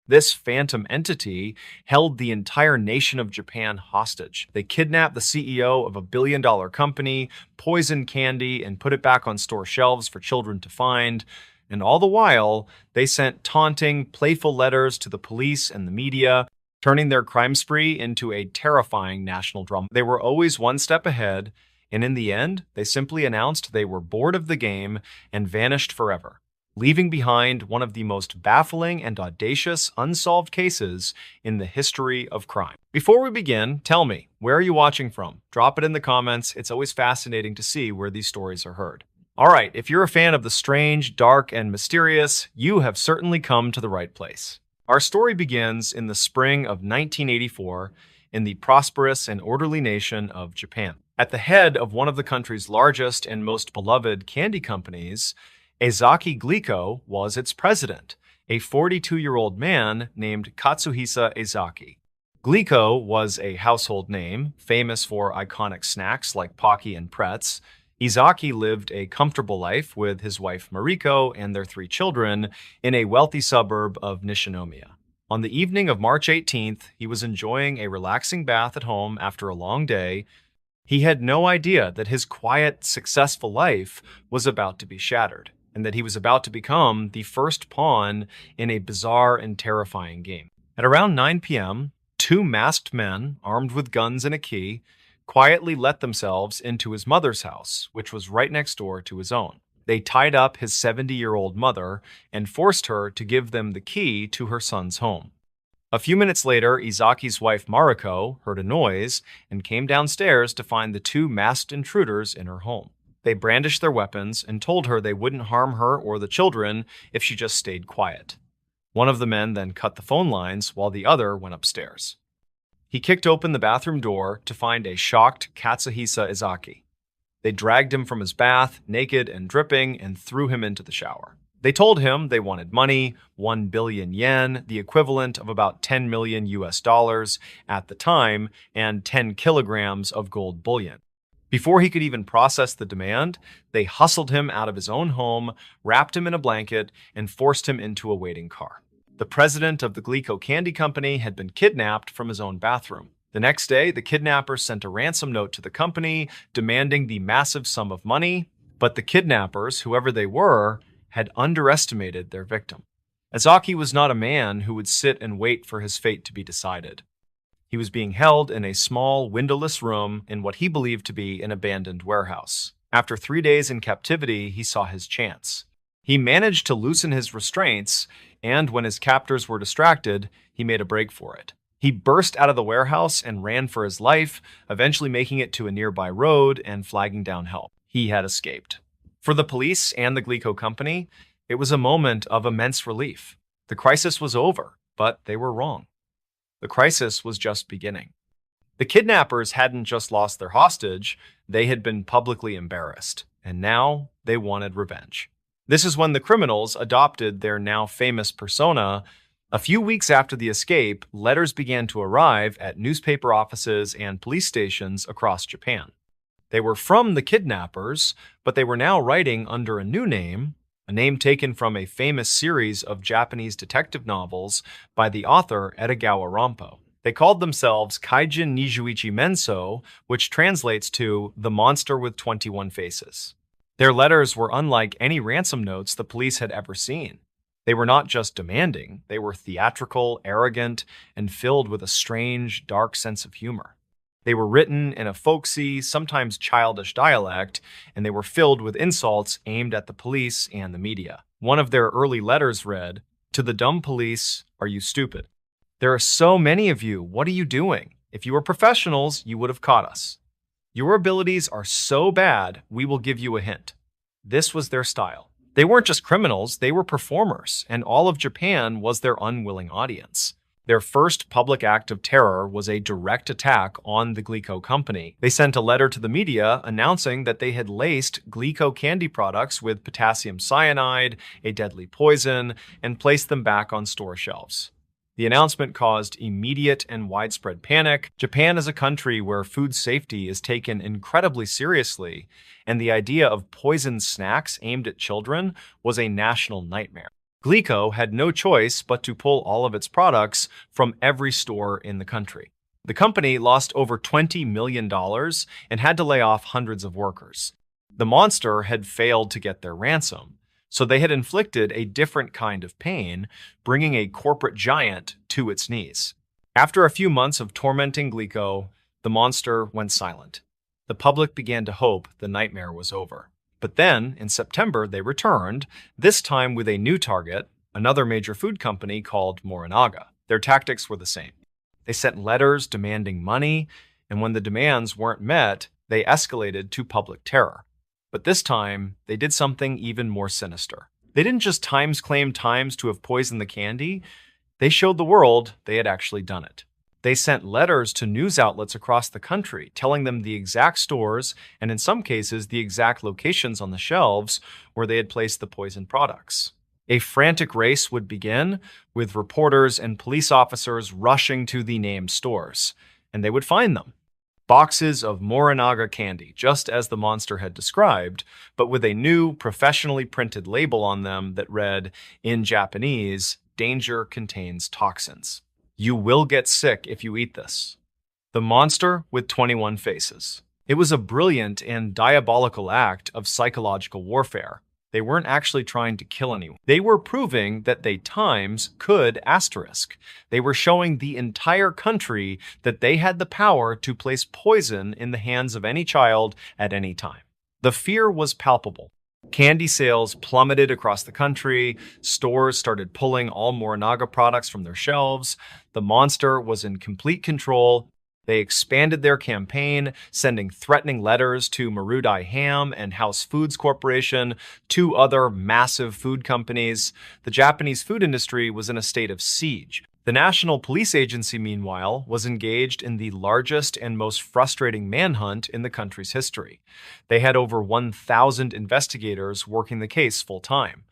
this phantom entity held the entire nation of Japan hostage. They kidnapped the CEO of a billion-dollar company, poisoned candy, and put it back on store shelves for children to find. And all the while, they sent taunting, playful letters to the police and the media, turning their crime spree into a terrifying national drama. They were always one step ahead, and in the end, they simply announced they were bored of the game and vanished forever, leaving behind one of the most baffling and audacious unsolved cases in the history of crime. Before we begin, tell me, where are you watching from? Drop it in the comments. It's always fascinating to see where these stories are heard. All right, if you're a fan of the strange, dark, and mysterious, you have certainly come to the right place. Our story begins in the spring of 1984 in the prosperous and orderly nation of Japan. At the head of one of the country's largest and most beloved candy companies, Ezaki Glico was its president, a 42-year-old man named Katsuhisa Ezaki. Glico was a household name, famous for iconic snacks like Pocky and Pretz. Ezaki lived a comfortable life with his wife Mariko and their 3 children in a wealthy suburb of Nishinomiya. On the evening of March 18th, he was enjoying a relaxing bath at home after a long day. He had no idea that his quiet, successful life was about to be shattered, and that he was about to become the first pawn in a bizarre and terrifying game. At around 9 p.m., two masked men, armed with guns and a key, quietly let themselves into his mother's house, which was right next door to his own. They tied up his 70-year-old mother and forced her to give them the key to her son's home. A few minutes later, Izaki's wife Mariko heard a noise and came downstairs to find the two masked intruders in her home. They brandished their weapons and told her they wouldn't harm her or the children if she just stayed quiet. One of the men then cut the phone lines while the other went upstairs. He kicked open the bathroom door to find a shocked Katsuhisa Izaki. They dragged him from his bath, naked and dripping, and threw him into the shower. They told him they wanted money, 1 billion yen, the equivalent of about 10 million US dollars at the time, and 10 kilograms of gold bullion. Before he could even process the demand, they hustled him out of his own home, wrapped him in a blanket, and forced him into a waiting car. The president of the Glico Candy Company had been kidnapped from his own bathroom. The next day, the kidnappers sent a ransom note to the company demanding the massive sum of money, but the kidnappers, whoever they were, had underestimated their victim. Izaki was not a man who would sit and wait for his fate to be decided. He was being held in a small, windowless room in what he believed to be an abandoned warehouse. After 3 days in captivity, he saw his chance. He managed to loosen his restraints, and when his captors were distracted, he made a break for it. He burst out of the warehouse and ran for his life, eventually making it to a nearby road and flagging down help. He had escaped. For the police and the Glico Company, it was a moment of immense relief. The crisis was over, but they were wrong. The crisis was just beginning. The kidnappers hadn't just lost their hostage, they had been publicly embarrassed, and now they wanted revenge. This is when the criminals adopted their now famous persona. A few weeks after the escape, letters began to arrive at newspaper offices and police stations across Japan. They were from the kidnappers, but they were now writing under a new name, a name taken from a famous series of Japanese detective novels by the author Edogawa Rampo. They called themselves Kaijin Nijuichi Menso, which translates to the monster with 21 faces. Their letters were unlike any ransom notes the police had ever seen. They were not just demanding, they were theatrical, arrogant, and filled with a strange, dark sense of humor. They were written in a folksy, sometimes childish dialect, and they were filled with insults aimed at the police and the media. One of their early letters read, "To the dumb police, are you stupid? There are so many of you, what are you doing? If you were professionals, you would have caught us. Your abilities are so bad, we will give you a hint." This was their style. They weren't just criminals, they were performers, and all of Japan was their unwilling audience. Their first public act of terror was a direct attack on the Glico Company. They sent a letter to the media announcing that they had laced Glico candy products with potassium cyanide, a deadly poison, and placed them back on store shelves. The announcement caused immediate and widespread panic. Japan is a country where food safety is taken incredibly seriously, and the idea of poisoned snacks aimed at children was a national nightmare. Glico had no choice but to pull all of its products from every store in the country. The company lost over $20 million and had to lay off hundreds of workers. The monster had failed to get their ransom, so they had inflicted a different kind of pain, bringing a corporate giant to its knees. After a few months of tormenting Glico, the monster went silent. The public began to hope the nightmare was over. But then, in September, they returned, this time with a new target, another major food company called Morinaga. Their tactics were the same. They sent letters demanding money, and when the demands weren't met, they escalated to public terror. But this time, they did something even more sinister. They didn't just claim times to have poisoned the candy, they showed the world they had actually done it. They sent letters to news outlets across the country, telling them the exact stores, and in some cases, the exact locations on the shelves where they had placed the poisoned products. A frantic race would begin, with reporters and police officers rushing to the named stores, and they would find them. Boxes of Morinaga candy, just as the monster had described, but with a new, professionally printed label on them that read, in Japanese, "Danger contains toxins. You will get sick if you eat this." The monster with 21 faces. It was a brilliant and diabolical act of psychological warfare. They weren't actually trying to kill anyone. They were proving that they times could asterisk. They were showing the entire country that they had the power to place poison in the hands of any child at any time. The fear was palpable. Candy sales plummeted across the country. Stores started pulling all Morinaga products from their shelves. The monster was in complete control. They expanded their campaign, sending threatening letters to Marudai Ham and House Foods Corporation, two other massive food companies. The Japanese food industry was in a state of siege. The National Police Agency, meanwhile, was engaged in the largest and most frustrating manhunt in the country's history. They had over 1,000 investigators working the case full-time.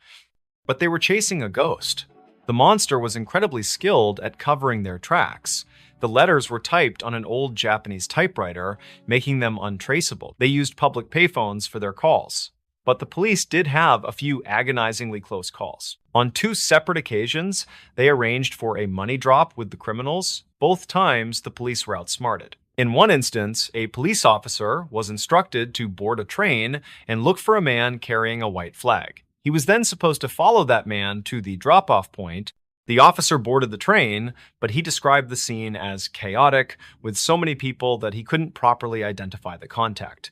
But they were chasing a ghost. The monster was incredibly skilled at covering their tracks. The letters were typed on an old Japanese typewriter, making them untraceable. They used public payphones for their calls. But the police did have a few agonizingly close calls. On two separate occasions, they arranged for a money drop with the criminals. Both times, the police were outsmarted. In one instance, a police officer was instructed to board a train and look for a man carrying a white flag. He was then supposed to follow that man to the drop-off point. The officer boarded the train, but he described the scene as chaotic, with so many people that he couldn't properly identify the contact.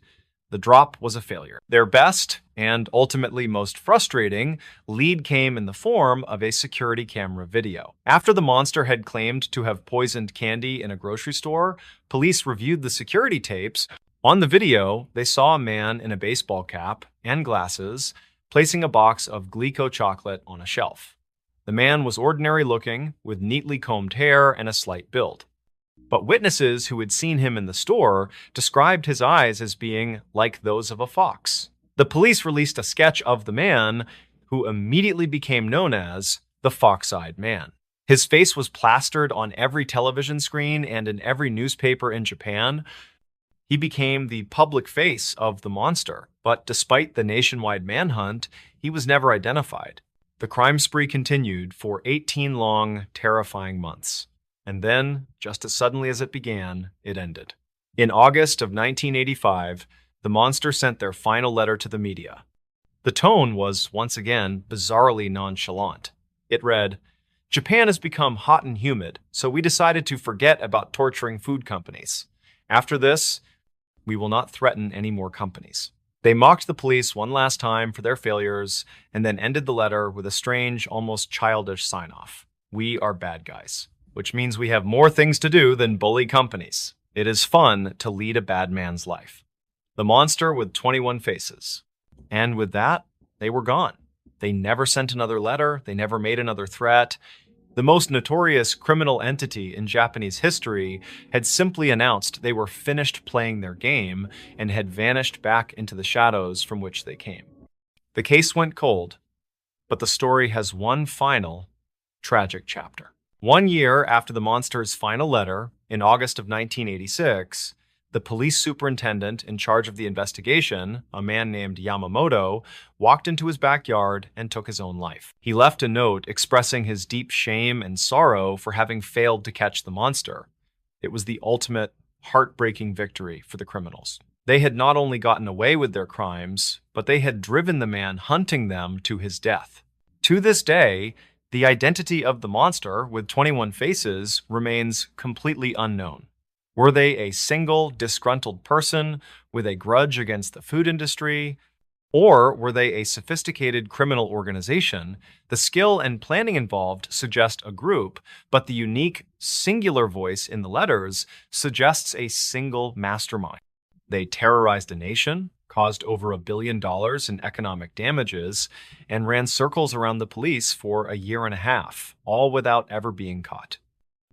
The drop was a failure. Their best, and ultimately most frustrating, lead came in the form of a security camera video. After the monster had claimed to have poisoned candy in a grocery store, police reviewed the security tapes. On the video, they saw a man in a baseball cap and glasses placing a box of Glico chocolate on a shelf. The man was ordinary looking, with neatly combed hair and a slight build. But witnesses who had seen him in the store described his eyes as being like those of a fox. The police released a sketch of the man, who immediately became known as the Fox-Eyed Man. His face was plastered on every television screen and in every newspaper in Japan. He became the public face of the monster, but despite the nationwide manhunt, he was never identified. The crime spree continued for 18 long, terrifying months. And then, just as suddenly as it began, it ended. In August of 1985, the monster sent their final letter to the media. The tone was, once again, bizarrely nonchalant. It read, "Japan has become hot and humid, so we decided to forget about torturing food companies. After this, we will not threaten any more companies." They mocked the police one last time for their failures, and then ended the letter with a strange, almost childish sign-off. "We are bad guys." Which means we have more things to do than bully companies. It is fun to lead a bad man's life. The monster with 21 faces. And with that, they were gone. They never sent another letter. They never made another threat. The most notorious criminal entity in Japanese history had simply announced they were finished playing their game and had vanished back into the shadows from which they came. The case went cold, but the story has one final, tragic chapter. 1 year after the monster's final letter, in August of 1986, the police superintendent in charge of the investigation, a man named Yamamoto, walked into his backyard and took his own life. He left a note expressing his deep shame and sorrow for having failed to catch the monster. It was the ultimate, heartbreaking victory for the criminals. They had not only gotten away with their crimes, but they had driven the man hunting them to his death. To this day, the identity of the monster with 21 faces remains completely unknown. Were they a single, disgruntled person with a grudge against the food industry? Or were they a sophisticated criminal organization? The skill and planning involved suggest a group, but the unique, singular voice in the letters suggests a single mastermind. They terrorized a nation, caused over $1 billion in economic damages, and ran circles around the police for a year and a half, all without ever being caught.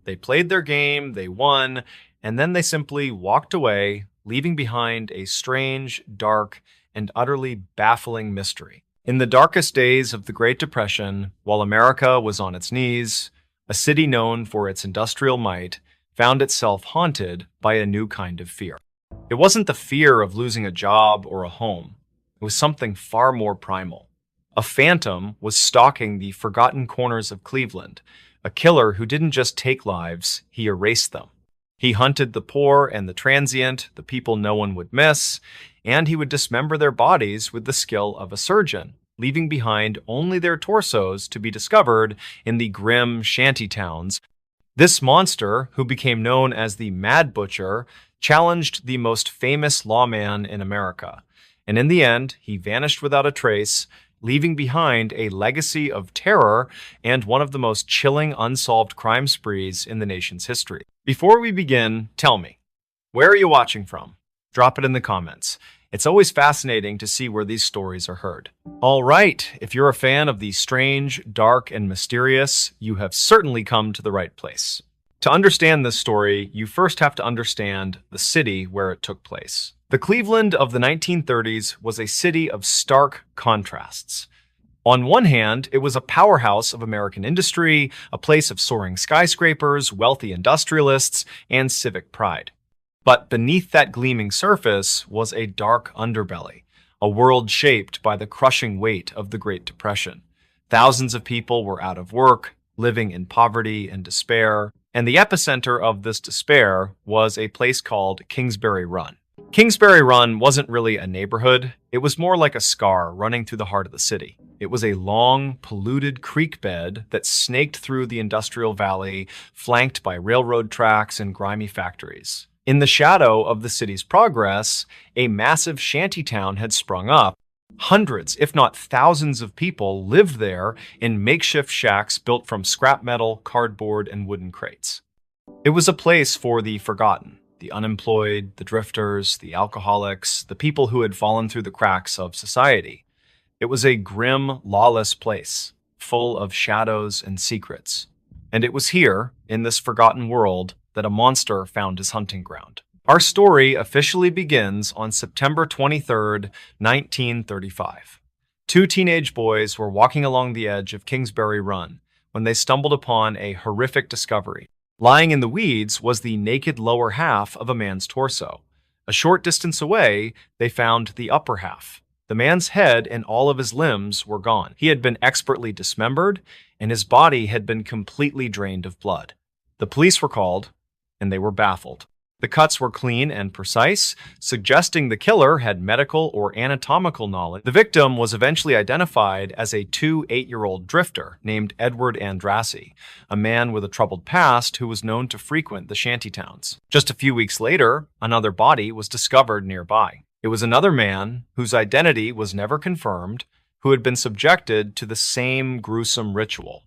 They played their game, they won, and then they simply walked away, leaving behind a strange, dark, and utterly baffling mystery. In the darkest days of the Great Depression, while America was on its knees, a city known for its industrial might found itself haunted by a new kind of fear. It wasn't the fear of losing a job or a home. It was something far more primal. A phantom was stalking the forgotten corners of Cleveland, a killer who didn't just take lives, he erased them. He hunted the poor and the transient, the people no one would miss, and he would dismember their bodies with the skill of a surgeon. leaving behind only their torsos to be discovered in the grim shanty towns. This monster, who became known as the Mad Butcher, challenged the most famous lawman in America. And in the end, he vanished without a trace, leaving behind a legacy of terror and one of the most chilling unsolved crime sprees in the nation's history. Before we begin, tell me, where are you watching from? Drop it in the comments. It's always fascinating to see where these stories are heard. All right, if you're a fan of the strange, dark, and mysterious, you have certainly come to the right place. To understand this story, you first have to understand the city where it took place. The Cleveland of the 1930s was a city of stark contrasts. On one hand, it was a powerhouse of American industry, a place of soaring skyscrapers, wealthy industrialists, and civic pride. But beneath that gleaming surface was a dark underbelly, a world shaped by the crushing weight of the Great Depression. Thousands of people were out of work, living in poverty and despair, and the epicenter of this despair was a place called Kingsbury Run. Kingsbury Run wasn't really a neighborhood, it was more like a scar running through the heart of the city. It was a long, polluted creek bed that snaked through the industrial valley, flanked by railroad tracks and grimy factories. In the shadow of the city's progress, a massive shantytown had sprung up. Hundreds, if not thousands of people lived there in makeshift shacks built from scrap metal, cardboard, and wooden crates. It was a place for the forgotten, the unemployed, the drifters, the alcoholics, the people who had fallen through the cracks of society. It was a grim, lawless place, full of shadows and secrets. And it was here, in this forgotten world, that a monster found his hunting ground. Our story officially begins on September 23rd, 1935. Two teenage boys were walking along the edge of Kingsbury Run when they stumbled upon a horrific discovery. Lying in the weeds was the naked lower half of a man's torso. A short distance away, they found the upper half. The man's head and all of his limbs were gone. He had been expertly dismembered, and his body had been completely drained of blood. The police were called, and they were baffled. The cuts were clean and precise, suggesting the killer had medical or anatomical knowledge. The victim was eventually identified as a 8-year-old drifter named Edward Andrassy, a man with a troubled past who was known to frequent the shantytowns. Just a few weeks later, another body was discovered nearby. It was another man, whose identity was never confirmed, who had been subjected to the same gruesome ritual: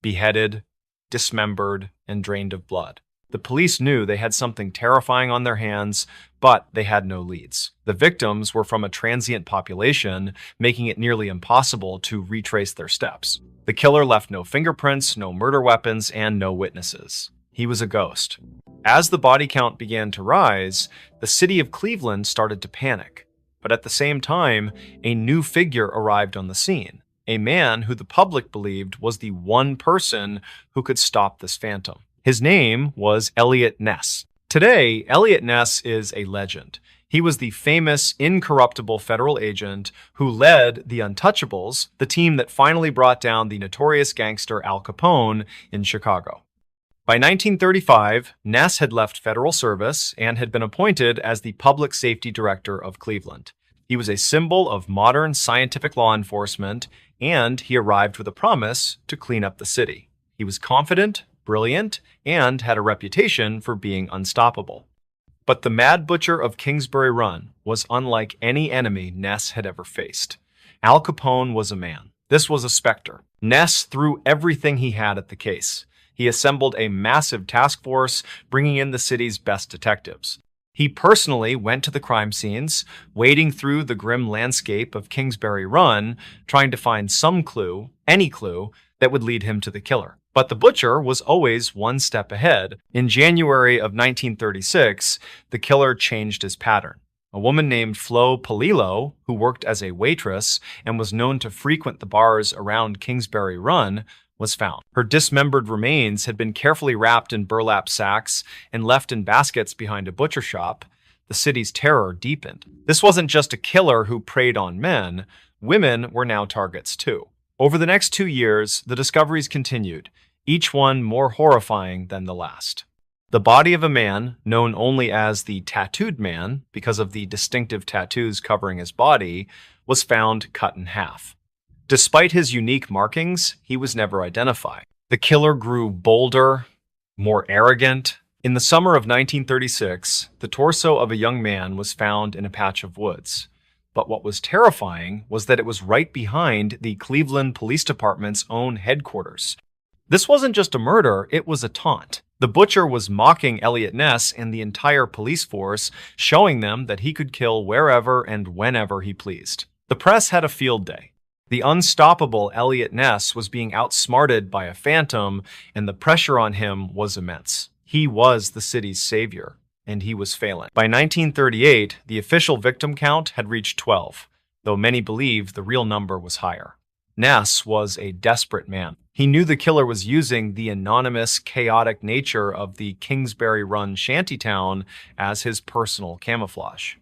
beheaded, dismembered, and drained of blood. The police knew they had something terrifying on their hands, but they had no leads. The victims were from a transient population, making it nearly impossible to retrace their steps. The killer left no fingerprints, no murder weapons, and no witnesses. He was a ghost. As the body count began to rise, the city of Cleveland started to panic. But at the same time, a new figure arrived on the scene. A man who the public believed was the one person who could stop this phantom. His name was Eliot Ness. Today, Eliot Ness is a legend. He was the famous, incorruptible federal agent who led the Untouchables, the team that finally brought down the notorious gangster Al Capone in Chicago. By 1935, Ness had left federal service and had been appointed as the public safety director of Cleveland. He was a symbol of modern scientific law enforcement, and he arrived with a promise to clean up the city. He was confident, brilliant, and had a reputation for being unstoppable. But the Mad Butcher of Kingsbury Run was unlike any enemy Ness had ever faced. Al Capone was a man. This was a specter. Ness threw everything he had at the case. He assembled a massive task force, bringing in the city's best detectives. He personally went to the crime scenes, wading through the grim landscape of Kingsbury Run, trying to find some clue, any clue, that would lead him to the killer. But the butcher was always one step ahead. In January of 1936, the killer changed his pattern. A woman named Flo Polillo, who worked as a waitress and was known to frequent the bars around Kingsbury Run, was found. Her dismembered remains had been carefully wrapped in burlap sacks and left in baskets behind a butcher shop. The city's terror deepened. This wasn't just a killer who preyed on men. Women were now targets too. Over the next 2 years, the discoveries continued, each one more horrifying than the last. The body of a man, known only as the Tattooed Man because of the distinctive tattoos covering his body, was found cut in half. Despite his unique markings, he was never identified. The killer grew bolder, more arrogant. In the summer of 1936, the torso of a young man was found in a patch of woods. But what was terrifying was that it was right behind the Cleveland Police Department's own headquarters. This wasn't just a murder, it was a taunt. The butcher was mocking Elliot Ness and the entire police force, showing them that he could kill wherever and whenever he pleased. The press had a field day. The unstoppable Elliot Ness was being outsmarted by a phantom, and the pressure on him was immense. He was the city's savior, and he was failing. By 1938, the official victim count had reached 12, though many believed the real number was higher. Ness was a desperate man. He knew the killer was using the anonymous, chaotic nature of the Kingsbury Run shantytown as his personal camouflage.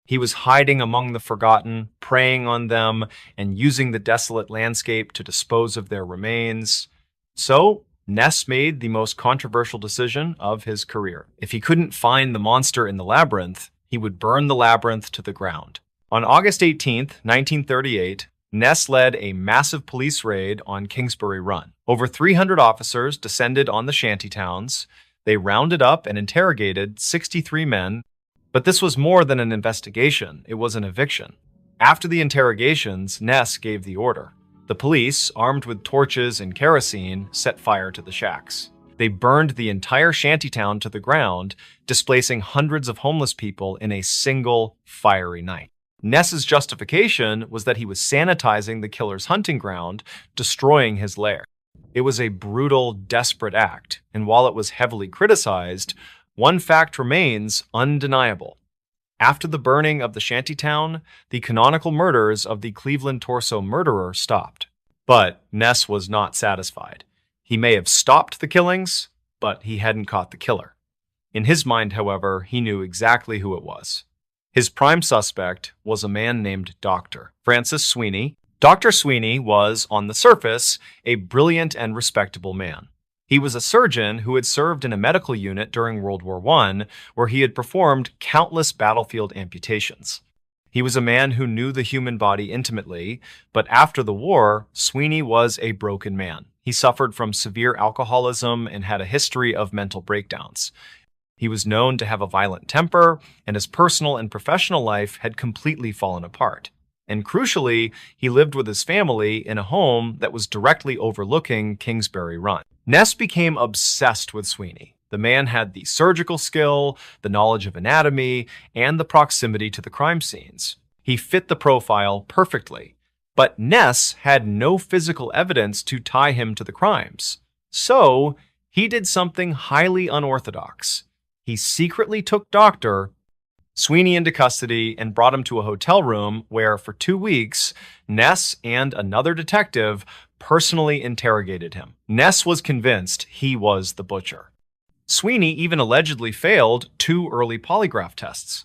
He was hiding among the forgotten, preying on them, and using the desolate landscape to dispose of their remains. So, Ness made the most controversial decision of his career. If he couldn't find the monster in the labyrinth, he would burn the labyrinth to the ground. On August 18, 1938, Ness led a massive police raid on Kingsbury Run. Over 300 officers descended on the shantytowns. They rounded up and interrogated 63 men. But this was more than an investigation, it was an eviction. After the interrogations, Ness gave the order. The police, armed with torches and kerosene, set fire to the shacks. They burned the entire shantytown to the ground, displacing hundreds of homeless people in a single fiery night. Ness's justification was that he was sanitizing the killer's hunting ground, destroying his lair. It was a brutal, desperate act, and while it was heavily criticized, one fact remains undeniable. After the burning of the shantytown, the canonical murders of the Cleveland torso murderer stopped. But Ness was not satisfied. He may have stopped the killings, but he hadn't caught the killer. In his mind, however, he knew exactly who it was. His prime suspect was a man named Dr. Francis Sweeney. Dr. Sweeney was, on the surface, a brilliant and respectable man. He was a surgeon who had served in a medical unit during World War I, where he had performed countless battlefield amputations. He was a man who knew the human body intimately, but after the war, Sweeney was a broken man. He suffered from severe alcoholism and had a history of mental breakdowns. He was known to have a violent temper, and his personal and professional life had completely fallen apart. And crucially, he lived with his family in a home that was directly overlooking Kingsbury Run. Ness became obsessed with Sweeney. The man had the surgical skill, the knowledge of anatomy, and the proximity to the crime scenes. He fit the profile perfectly, but Ness had no physical evidence to tie him to the crimes. So, he did something highly unorthodox. He secretly took Dr. Sweeney into custody and brought him to a hotel room where, for 2 weeks, Ness and another detective personally interrogated him. Ness was convinced he was the butcher. Sweeney even allegedly failed 2 early polygraph tests.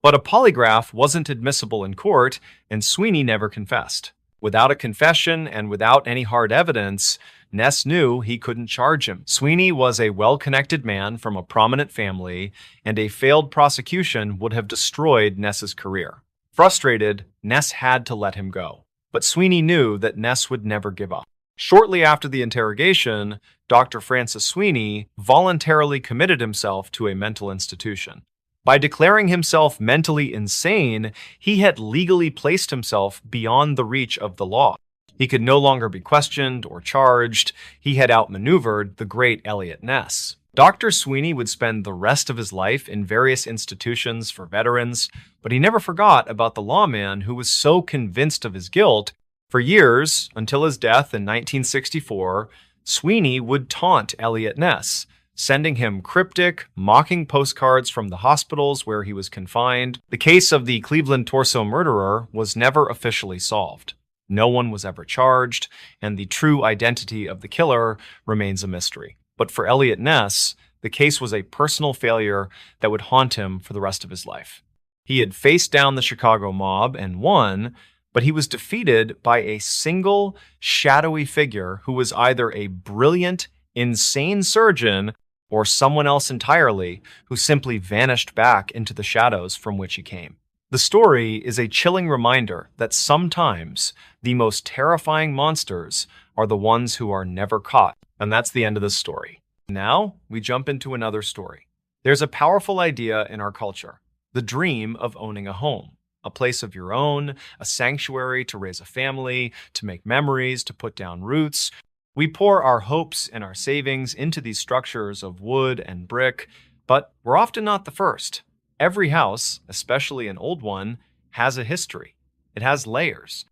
But a polygraph wasn't admissible in court, and Sweeney never confessed. Without a confession and without any hard evidence, Ness knew he couldn't charge him. Sweeney was a well-connected man from a prominent family, and a failed prosecution would have destroyed Ness's career. Frustrated, Ness had to let him go. But Sweeney knew that Ness would never give up. Shortly after the interrogation, Dr. Francis Sweeney voluntarily committed himself to a mental institution. By declaring himself mentally insane, he had legally placed himself beyond the reach of the law. He could no longer be questioned or charged. He had outmaneuvered the great Elliot Ness. Dr. Sweeney would spend the rest of his life in various institutions for veterans, but he never forgot about the lawman who was so convinced of his guilt. For years, until his death in 1964, Sweeney would taunt Elliot Ness, sending him cryptic, mocking postcards from the hospitals where he was confined. The case of the Cleveland torso murderer was never officially solved. No one was ever charged, and the true identity of the killer remains a mystery. But for Elliot Ness, the case was a personal failure that would haunt him for the rest of his life. He had faced down the Chicago mob and won, but he was defeated by a single, shadowy figure who was either a brilliant, insane surgeon or someone else entirely who simply vanished back into the shadows from which he came. The story is a chilling reminder that sometimes the most terrifying monsters are the ones who are never caught. And that's the end of the story. Now, we jump into another story. There's a powerful idea in our culture, the dream of owning a home, a place of your own, a sanctuary to raise a family, to make memories, to put down roots. We pour our hopes and our savings into these structures of wood and brick, but we're often not the first. Every house, especially an old one, has a history. It has layers.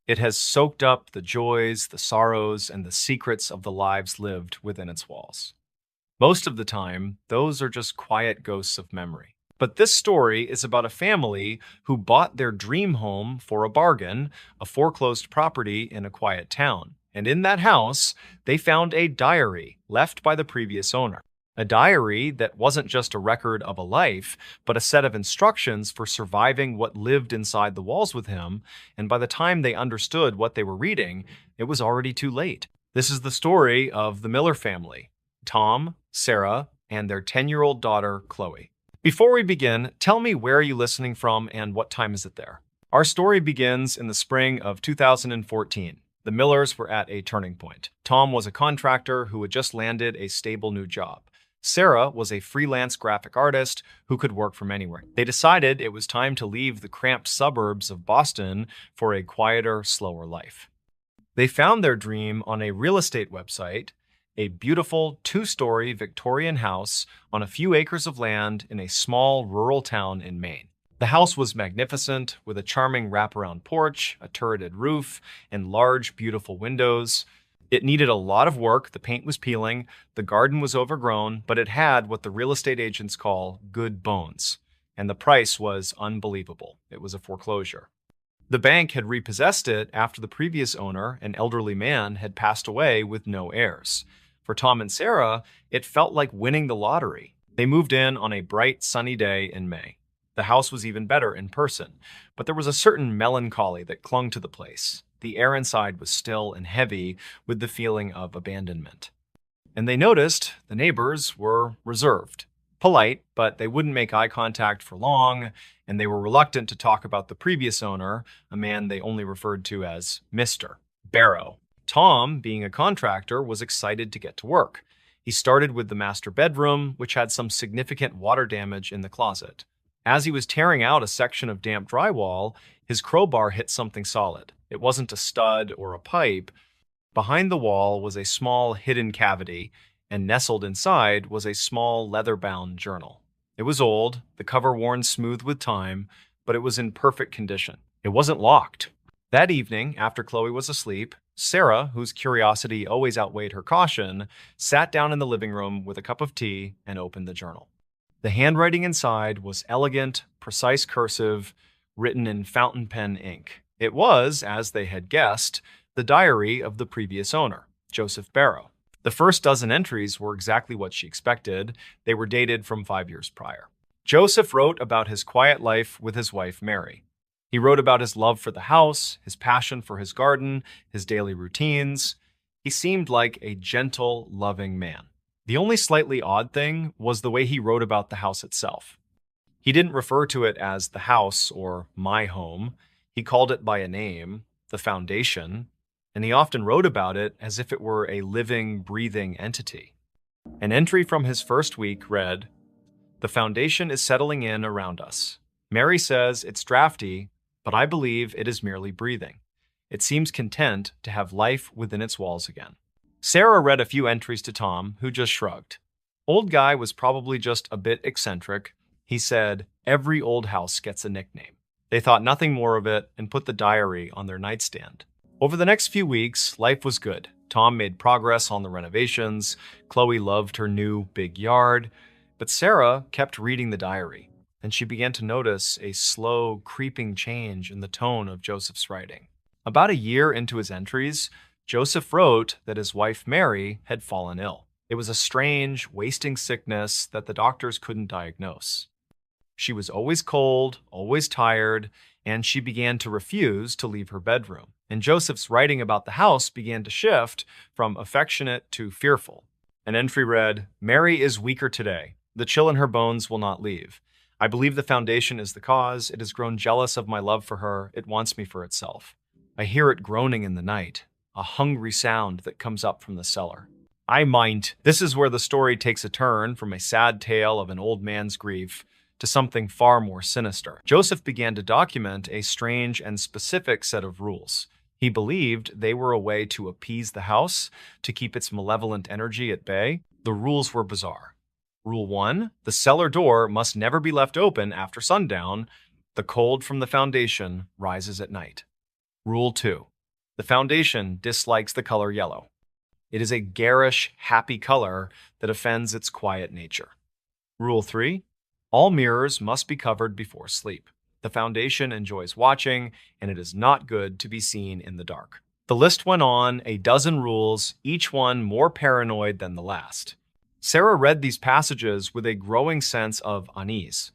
It has soaked up the joys, the sorrows, and the secrets of the lives lived within its walls. Most of the time, those are just quiet ghosts of memory. But this story is about a family who bought their dream home for a bargain, a foreclosed property in a quiet town. And in that house, they found a diary left by the previous owner. A diary that wasn't just a record of a life, but a set of instructions for surviving what lived inside the walls with him, and by the time they understood what they were reading, it was already too late. This is the story of the Miller family, Tom, Sarah, and their 10-year-old daughter, Chloe. Before we begin, tell me where are you listening from and what time is it there? Our story begins in the spring of 2014. The Millers were at a turning point. Tom was a contractor who had just landed a stable new job. Sarah was a freelance graphic artist who could work from anywhere. They decided it was time to leave the cramped suburbs of Boston for a quieter, slower life. They found their dream on a real estate website, a beautiful two-story Victorian house on a few acres of land in a small rural town in Maine. The house was magnificent, with a charming wraparound porch, a turreted roof, and large, beautiful windows. It needed a lot of work, the paint was peeling, the garden was overgrown, but it had what the real estate agents call good bones. And the price was unbelievable. It was a foreclosure. The bank had repossessed it after the previous owner, an elderly man, had passed away with no heirs. For Tom and Sarah, it felt like winning the lottery. They moved in on a bright, sunny day in May. The house was even better in person, but there was a certain melancholy that clung to the place. The air inside was still and heavy with the feeling of abandonment. And they noticed the neighbors were reserved, polite, but they wouldn't make eye contact for long, and they were reluctant to talk about the previous owner, a man they only referred to as Mr. Barrow. Tom, being a contractor, was excited to get to work. He started with the master bedroom, which had some significant water damage in the closet. As he was tearing out a section of damp drywall, his crowbar hit something solid. It wasn't a stud or a pipe. Behind the wall was a small hidden cavity, and nestled inside was a small leather-bound journal. It was old, the cover worn smooth with time, but it was in perfect condition. It wasn't locked. That evening, after Chloe was asleep, Sarah, whose curiosity always outweighed her caution, sat down in the living room with a cup of tea and opened the journal. The handwriting inside was elegant, precise cursive, written in fountain pen ink. It was, as they had guessed, the diary of the previous owner, Joseph Barrow. The first dozen entries were exactly what she expected. They were dated from 5 years prior. Joseph wrote about his quiet life with his wife, Mary. He wrote about his love for the house, his passion for his garden, his daily routines. He seemed like a gentle, loving man. The only slightly odd thing was the way he wrote about the house itself. He didn't refer to it as the house or my home. He called it by a name, the foundation, and he often wrote about it as if it were a living, breathing entity. An entry from his first week read, "The foundation is settling in around us. Mary says it's drafty, but I believe it is merely breathing. It seems content to have life within its walls again." Sarah read a few entries to Tom, who just shrugged. Old guy was probably just a bit eccentric. He said, "Every old house gets a nickname." They thought nothing more of it and put the diary on their nightstand. Over the next few weeks, life was good. Tom made progress on the renovations. Chloe loved her new big yard. But Sarah kept reading the diary, and she began to notice a slow, creeping change in the tone of Joseph's writing. About a year into his entries, Joseph wrote that his wife, Mary, had fallen ill. It was a strange, wasting sickness that the doctors couldn't diagnose. She was always cold, always tired, and she began to refuse to leave her bedroom. And Joseph's writing about the house began to shift from affectionate to fearful. An entry read, "Mary is weaker today. The chill in her bones will not leave. I believe the foundation is the cause. It has grown jealous of my love for her. It wants me for itself. I hear it groaning in the night, a hungry sound that comes up from the cellar. I mind. This is where the story takes a turn from a sad tale of an old man's grief to something far more sinister. Joseph began to document a strange and specific set of rules. He believed they were a way to appease the house, to keep its malevolent energy at bay. The rules were bizarre. Rule 1, the cellar door must never be left open after sundown. The cold from the foundation rises at night. Rule 2, the foundation dislikes the color yellow. It is a garish, happy color that offends its quiet nature. Rule 3, all mirrors must be covered before sleep. The foundation enjoys watching, and it is not good to be seen in the dark. The list went on, a dozen rules, each one more paranoid than the last. Sarah read these passages with a growing sense of unease.